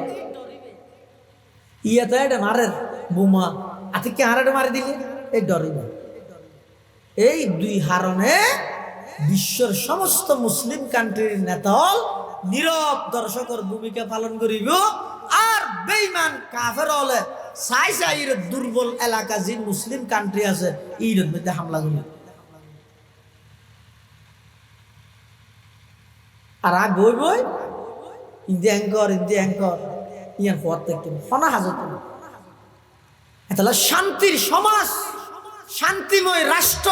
S1: ইয়ে তো এটা মারের বোমা আতি কি আর একটা মারি দিলে এই ডরিবে। এই দুই হারণে বিশ্বের সমস্ত মুসলিম কান্ট্রির নেতাল নীরব দর্শকের ভূমিকা পালন করিব আর বেঈমান কাফের হলে সাই সাইয়ের দুর্বল এলাকা যে মুসলিম কান্ট্রি আছে এর মধ্যে হামলা করি। আর আগ বই বই ইন্ডিয়া অ্যাঙ্কর ইয়ার পর থেকে হনা হাজত তাহলে শান্তির সমাজ শান্তিময় রাষ্ট্র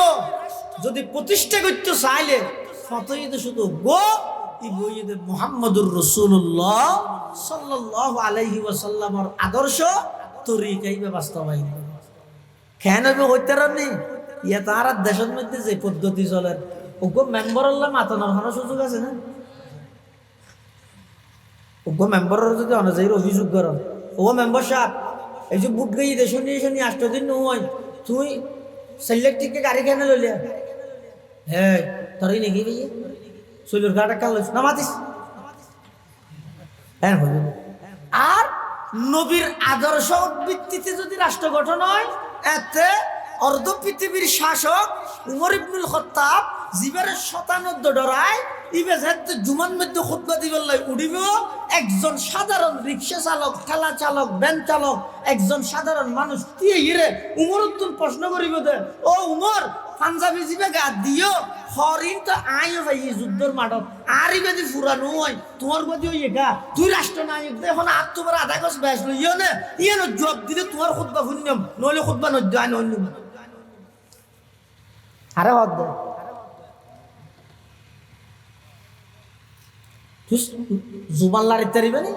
S1: যদি প্রতিষ্ঠা করতে চাইলে ফতই তো শুধু গো মুহাম্মদুর রাসূলুল্লাহ সাল্লাল্লাহু আলাইহি ওয়াসাল্লামের আদর্শ তরিকাই বাস্তবায়ন কেন হইতে রানি ইয়া তার দেশের মধ্যে যে পদ্ধতি চলে ওগো মেম্বার আল্লাহ মাতানোর কোনো সুযোগ আছে না? ওগো মেম্বারের যদি অনুযায়ী অভিযোগ করো ও মেম্বার সাহেব এই যে বুট গই দেশ নিয়ে শুনি 8 দিন নয় তুই সিলেক্টিকে গাড়ি কেন লইলে হ্যাঁ তোরই নাকি ভাইয়া শৈলর গাড়া কাল না মাতিস হ্যাঁ আর নবীর আদর্শ ভিত্তিতে যদি রাষ্ট্র গঠন হয় এতে অর্ধ পৃথিবীর শাসক উমর ইবনুল খাত্তাব জিবারে 97 ডরায় ইবে যেতে জুমান মধ্যে খুতবা দিবার লাই উড়িব একজন সাধারণ রিকশা চালক ঠেলা চালক ভ্যান চালক একজন সাধারণ মানুষ দিয়ে হিরে উমর উত্তম প্রশ্ন করিব দে ও উমর পাঞ্জাবি জিবে গা দিও হরিণ তো আইও ভাই যুদ্ধর মাঠত আর ইবেদি ফুরানো হয় তোমার গদি ওই একা তুই রাষ্ট্র নায়ক দে এখন আর তোমার আধা গছ ব্যাস লইও না ইয়ে জবাব দিলে তোমার খুতবা শুনিম নইলে খুতবা নদ্য আইন অন্য আরে হদ দে তুই জুবান লাড়িতে পারিবে না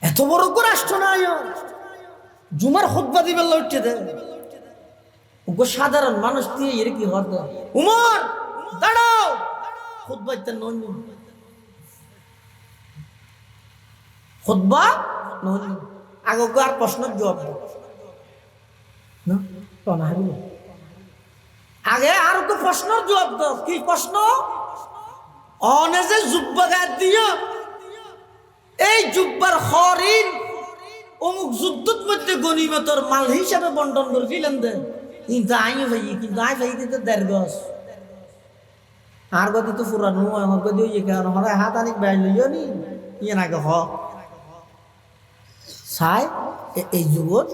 S1: এত বড় রাষ্ট্র নায়ক জুমার খুতবা দিবে লইতে দে ওগো সাধারণ মানুষ দিয়ে এর কি হদ উমর দাঁড়াও খুতবা ইতে নন খুতবা নন আগে আর প্রশ্নের জবাব দাও না তো না হইল আগে আর তো প্রশ্নের জবাব দাও কি প্রশ্ন অনে যে জুব্বা গায়ে দিও এই জুব্বার হরিণ অমুক যুদ্ধের মধ্যে গনিমতের মাল হিসাবে বন্টন করে দিলেন দেন কিন্তু আইও ভাই কিন্তু আই ভাই দিতে 1.5 গজ আর গতি তো পুরানো আমার গতি ওই কেন হয় হাত আনিক বাইর লইও নি ইয়ে নাকি হ সাই এই যুগত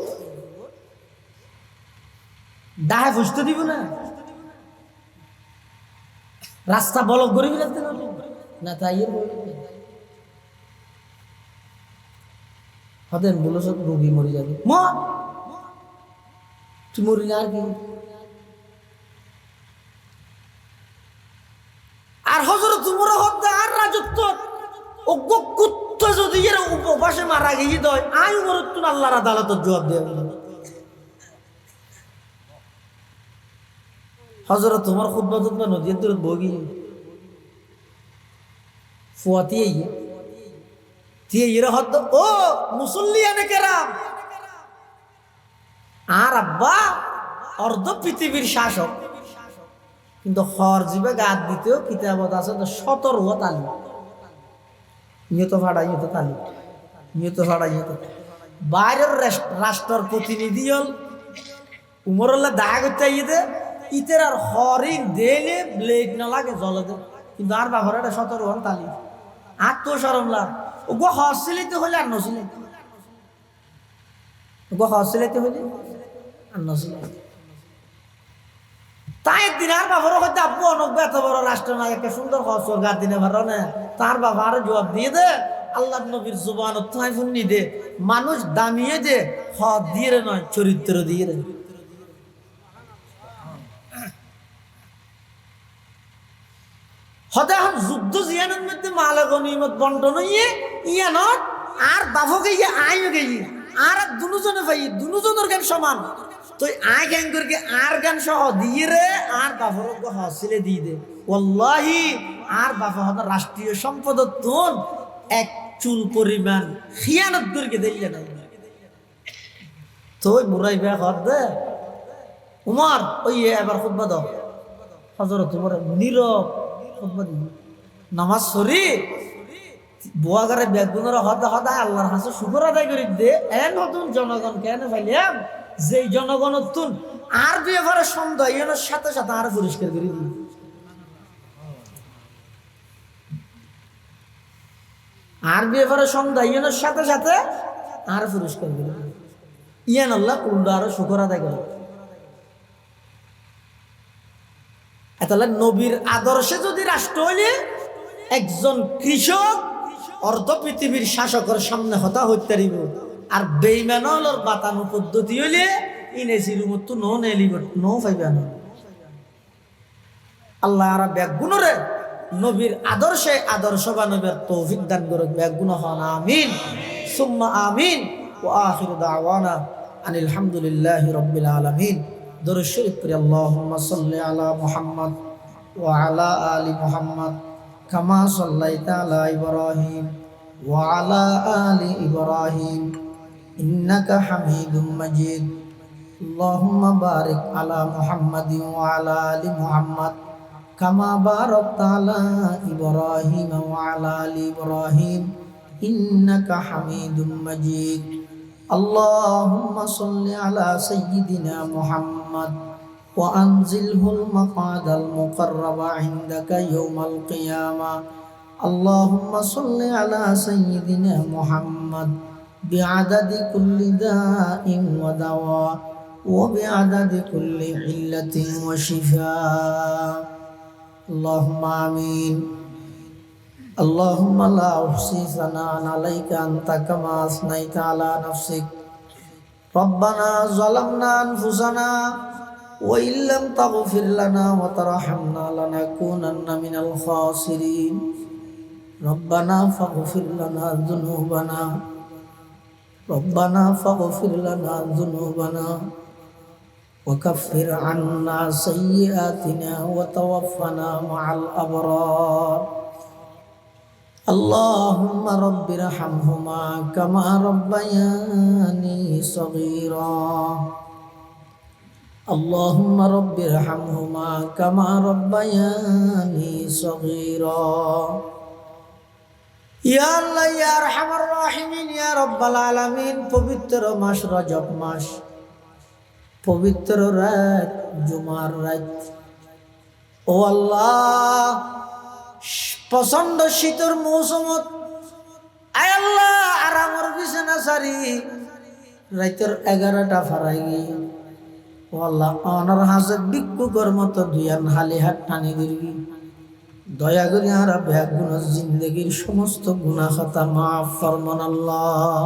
S1: দাহে ফুসতে দিব না রাস্তা বলক গরিব রাখতে না তাই হতেন বলো সব রোগী মরে যাবে তুই মরি না আর কি আর হজরত তোমার হত্যা আর রাজত্ব অজ্ঞ কুত্ত যদি এর উপবাসে মারা গিয়ে দেয় আই মরত তুন আল্লাহর আদালতের জবাব দেবে হজরত তোমার খুতবা টুতবা নদীর দূরত বগি ফুয়াতি দিয়ে এর হদ ও মুসল্লি আনে কেরাম আর আব্বা অর্ধ পৃথিবীর শাসক কিন্তু হর জীবে গাত দিতেও কিতাবত আছে 17 তালি নিয়ত ভাড়া ইয়ত তালি নিয়ত ভাড়া ইয়ত বাইরের রাষ্ট্রের প্রতিনিধি হল উমরল্লা দেখা করতে ইয়েতে ইতের আর হরিণ দেলে ব্লেড না লাগে জলে দে কিন্তু আর বাঘর একটা 17 তালি আত্মসরম লাভ ওগো হসিলিতে হলে আর নসিলাইতে ওগো হসিলাইতে হলে আর নসিলাইতে তাই একদিন আর বাবারও হয়তো আব্বু অনক এত বড় রাষ্ট্র নাই একটা সুন্দর হস গার দিনে পারো না তার বাবা আরো জবাব দিয়ে দে আল্লাহ নবীর জুবান ফুন্নি দে মানুষ দামিয়ে দে হদ দিয়ে রে নয় চরিত্র দিয়ে রে হতে এখন যুদ্ধ জিয়ানের মধ্যে মালা গনিমত বন্টন ইয়ে ইয়ানত আর বাফকে ইয়ে আইও গেই আর দুজনে ভাই দুজনের জ্ঞান সমান তো আয় জ্ঞান করে আর জ্ঞান সহ দিয়ে রে আর বাফর হসিলে দিয়ে দে ওয়াল্লাহি আর বাফা হতো রাষ্ট্রীয় সম্পদ তুন এক চুল পরিমাণ খিয়ানত করে দিলে না তো বুড়াই ব্যাগ হত দে উমর ওই এবার খুতবা দাও হযরত উমর নীরব খুতবা দি নামাজ সরি বুয়াগারে বেগুনের হদা হদা আল্লাহর কাছে শুকর আদায় করে দে এন নতুন জনগণ কেন ফাইলাম যেই জনগণ তুন আর দুই এবারে সন্ধ্যা এর সাথে সাথে আর পরিষ্কার করে দিই আর দুই এবারে সন্ধ্যা এর সাথে সাথে আর পরিষ্কার করে দিই ইয়ান আল্লাহ উল্টো আরো শুকর আদায় করে তাহলে নবীর আদর্শে যদি রাষ্ট্র হইলে একজন কৃষক অর্ধ পৃথিবীর শাসকের সামনে হতা হইতে পারিব আর বেইমানর বাতানো পদ্ধতি হইলে ইনেসির মতো নো নেলিব নো পাইবে না আল্লাহ আর ব্যাগুণরে নবীর আদর্শে আদর্শবানবের তৌফিক দান করুক ব্যাগুণ হন আমিন সুম্মা আমিন ওয়া আখিরু দাওয়ানা আনিল হামদুলিল্লাহি রাব্বিল আলামিন দরুদ শরীফ পড়ি আল্লাহুম্মা সাল্লি আলা মুহাম্মদ ওয়া আলা আলি মুহাম্মদ কামা সাল্লাইতা আলা ইব্রাহিম ওয়া আলা আলি ইব্রাহিম ইন্নাকা হামিদুম মাজিদ আল্লাহুম্মা বারিক আলা মুহাম্মাদিন ওয়া আলা আলি মুহাম্মদ কামা বারাকতা আলা ইব্রাহিম ওয়া আলা আলি ইব্রাহিম ইন্নাকা হামিদুম মাজিদ اللهم صل على سيدنا محمد وأنزله المقعد المقرب عندك يوم القيامة اللهم صل على سيدنا محمد بعدد كل داء ودواء وبعدد كل علة وشفاء اللهم آمين اللهم لا أحصي ثناء عليك أنت كما أثنيت على نفسك ربنا ظلمنا أنفسنا وإن لم تغفر لنا وترحمنا لنكونن من الخاسرين ربنا فاغفر لنا ذنوبنا ربنا فاغفر لنا ذنوبنا وكفر عنا سيئاتنا وتوفنا مع الأبرار اللهم رب ارحمهما كما ربياني صغيرا اللهم رب ارحمهما كما ربياني صغيرا يا الله يا ارحم الراحمين يا رب العالمين পবিত্র মাস রজব মাস পবিত্র রাত জুমার রাত ও আল্লাহ প্রচন্ড শীতের মৌসুমত আয় আল্লাহ আরামর বিছানা সারি রাতের 11টা ফারাই গিয়ে ও আল্লাহ অনার হাসে ভিক্ষুকের মতো দুয়ান হালি হাত টানি দিবি দয়া করে আর বেগুন জিন্দগির সমস্ত গুনাহ খাতা মাফ ফরমান আল্লাহ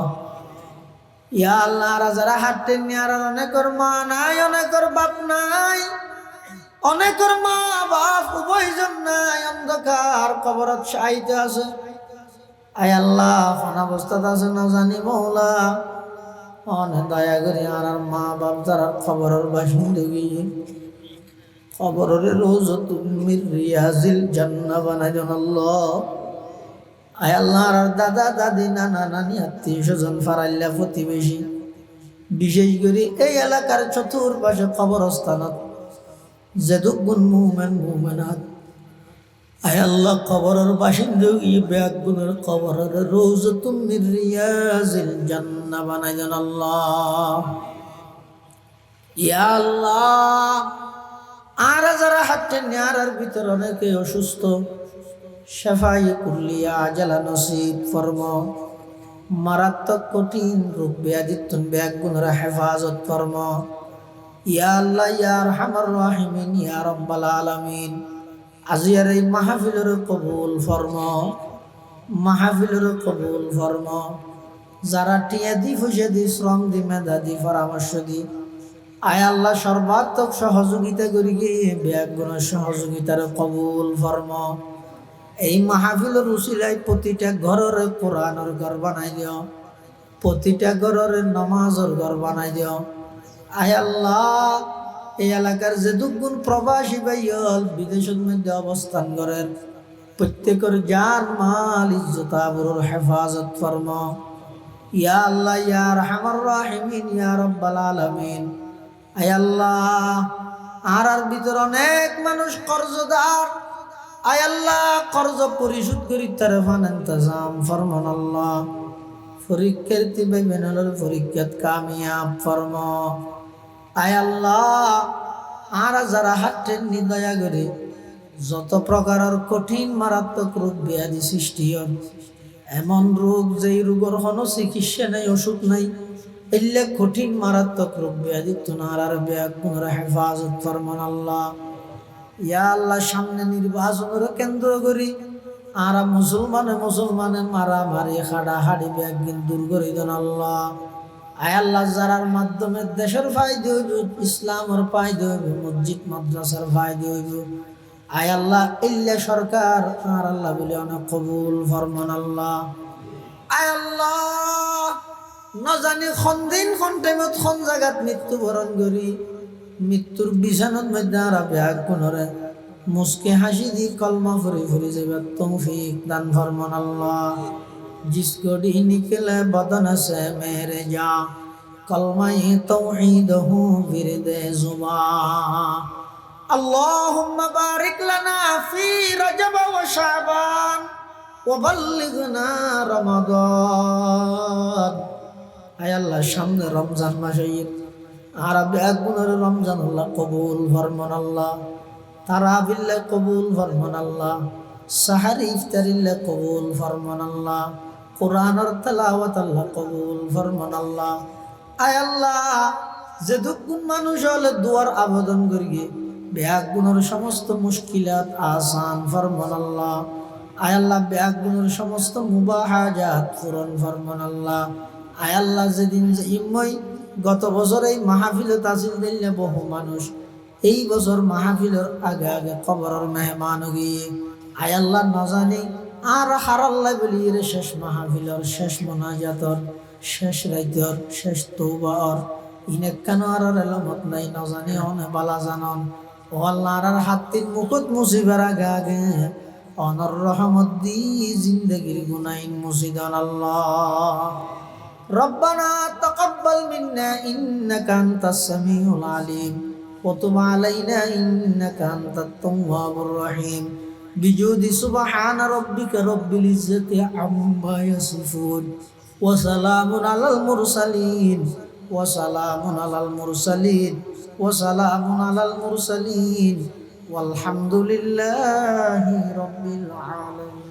S1: ইয়া আল্লাহ যারা হাত টেনে আর অনেকের মা নাই অনেকের বাপ নাই অনেকের মা বাপ উভয়জন নাই অন্ধকার কবরত শাইতে আছে আয় আল্লাহ কোন অবস্থাতে আছে না জানি মওলা অনেক দয়া করে আর মা বাপ যারা খবরের বাসিন্দা গিয়ে খবরের রোজত মির রিয়াজিল জান্নাহ বানাই দেন আল্লাহ আয় আল্লাহ আর দাদা দাদি নানা নানি আত্মীয় স্বজন ফারাইল্লা প্রতিবেশী বিশেষ করে এই এলাকার চতুর্পাশে কবরস্থানত যেদুগুন মুমিন মুমিনাত আয় আল্লাহ কবরের বাসিন্দা গিয়ে বেগুনের কবরের রোজাতুম মির রিয়াজিল জান্নাহ বানাই দেন আল্লাহ ইয়া আল্লাহ আর যারা হাতে নেয়ার ভিতর অনেকে অসুস্থ শাফাই কুল্লিয়া আজালা নসিব ফরমা মারাত্মক কঠিন রোগ ব্যাধিত্বন বেগুনের হেফাজত ফরমা ইয়া আল্লাহ ইয়া আরহামার রাহিমিন ইয়া রাব্বাল আলামিন। আজিয়ার এই মাহফিলের কবুল ফরমাও, মাহফিলের কবুল ফরমাও। যারা টিয়া দি ফুসে দি শ্রম দি মেধা দি পরামর্শ দি আয় আল্লাহ সর্বাত্মক সহযোগিতা করি গিয়ে ব্যাগুণ সহযোগিতার কবুল ফরমাও। এই মাহফিলের উসিলায় প্রতিটা ঘরের কোরআনের ঘর বানাই দিও, প্রতিটা ঘরের নামাজের ঘর বানাই দিও। আয় আল্লাহ এই এলাকার যে দুগুণ প্রবাসী ভাইয়ল বিদেশের মধ্যে অবস্থান করেন প্রত্যেকের জান মাল ইজ্জত আবরুর হেফাজত ফরমাও। ইয়া আল্লাহ ইয়া আরহামার রাহিমিন ইয়া রাব্বাল আলামিন। আয় আল্লাহ আর ভিতর অনেক মানুষ কর্জদার, আয় আল্লাহ কর্জ পরিশোধ করি তার ফান ইন্তজাম ফরমান আল্লাহ। পরীক্ষার্থী ভাই বেনালের পরীক্ষাত কামিয়াব ফরমাও। আয় আল্লাহ আর যারা হাটের নিদয়া করে যত প্রকারের কঠিন মারাত্মক রোগ ব্যাধি সৃষ্টি হয়, এমন রোগ যেই রোগের কোনো চিকিৎসা নাই ওষুধ নাই, এলে কঠিন মারাত্মক রোগ ব্যাধি তোনার আর ব্যাগুণের হেফাজত ফরমান আল্লাহ। ইয়া আল্লাহ সামনে নির্বাচনের কেন্দ্র করি আর মুসলমানের মারামারি হাড়াহাড়ি ব্যাগিন দূর করে দেন আল্লাহ। আয় আল্লাহ যারার মাধ্যমে দেশের ফায়দা হইব, ইসলামের ফায়দা হইব, মসজিদ মাদ্রাসার ফায়দা হইব, আয় আল্লাহ ইল্লা সরকার আর আল্লাহ বলে অনেক কবুল ফরমান আল্লাহ। আয় আল্লাহ না জানি খন দিন খন টাইমত খন জায়গাত মৃত্যুবরণ করি মৃত্যুর বিছানার মধ্যে আর ব্যাগ পুনরে মুসকে হাসি দি কলমা ফুরি ফুরি যাবার তৌফিক দান ফরমান আল্লাহ। जिसको डी निकले बदन से मेरे जा कलमा-ए तौहीद हूँ विरदे ज़ुबान। अल्लाहुम्मा बारिक लना फी रजब व शाबान व बल्लिगना रमदान। आय अल्लाह सामने रमजान मास আর ব্যাগুণের রমজান আল্লাহ কবুল ফরমান আল্লাহ। তারাবিল্লাহ কবুল ফরমান আল্লাহ। সাহারি ইফতারিল্লাহ কবুল ফরমান আল্লাহ। কোরআনের তেলাওয়াত আল্লাহ কবুল ফরমান আল্লাহ। আয় আল্লাহ যে দুগুণ মানুষ হলে দুয়ার আবেদন করিয়ে ব্যাগুণের সমস্ত মুশকিলাত আসান ফরমান আল্লাহ। আয় আল্লাহ ব্যাগুণের সমস্ত মুবাহাজাত পূরণ ফরমান আল্লাহ। আয় আল্লাহ যেদিন যে ইম্ময় গত বছর এই মাহফিলে তাজিল দিলে বহু মানুষ এই বছর মাহফিলের আগে আগে কবরের মেহমান গিয়ে আয় আল্লাহ না জানি আর হারাল্লাহ বলিয়ে শেষ মাহফিলের শেষ মোনাজাতর শেষ রাইতর শেষ তৌবার ইনে কেন আর এলামত নাই না জানি অনে বালা জানন ও আল্লাহ আর হাতির মুখত মুসিবার আগে আগে অনর রহমত দি জিন্দগির গুনাইন মুসিদান আল্লাহ। ربنا تقبل منا إنك أنت السميع العليم وتب علينا إنك أنت التواب الرحيم بجود سبحان ربك رب العزة عما يصفون وسلام على المرسلين وسلام على المرسلين وسلام على المرسلين والحمد لله رب العالمين.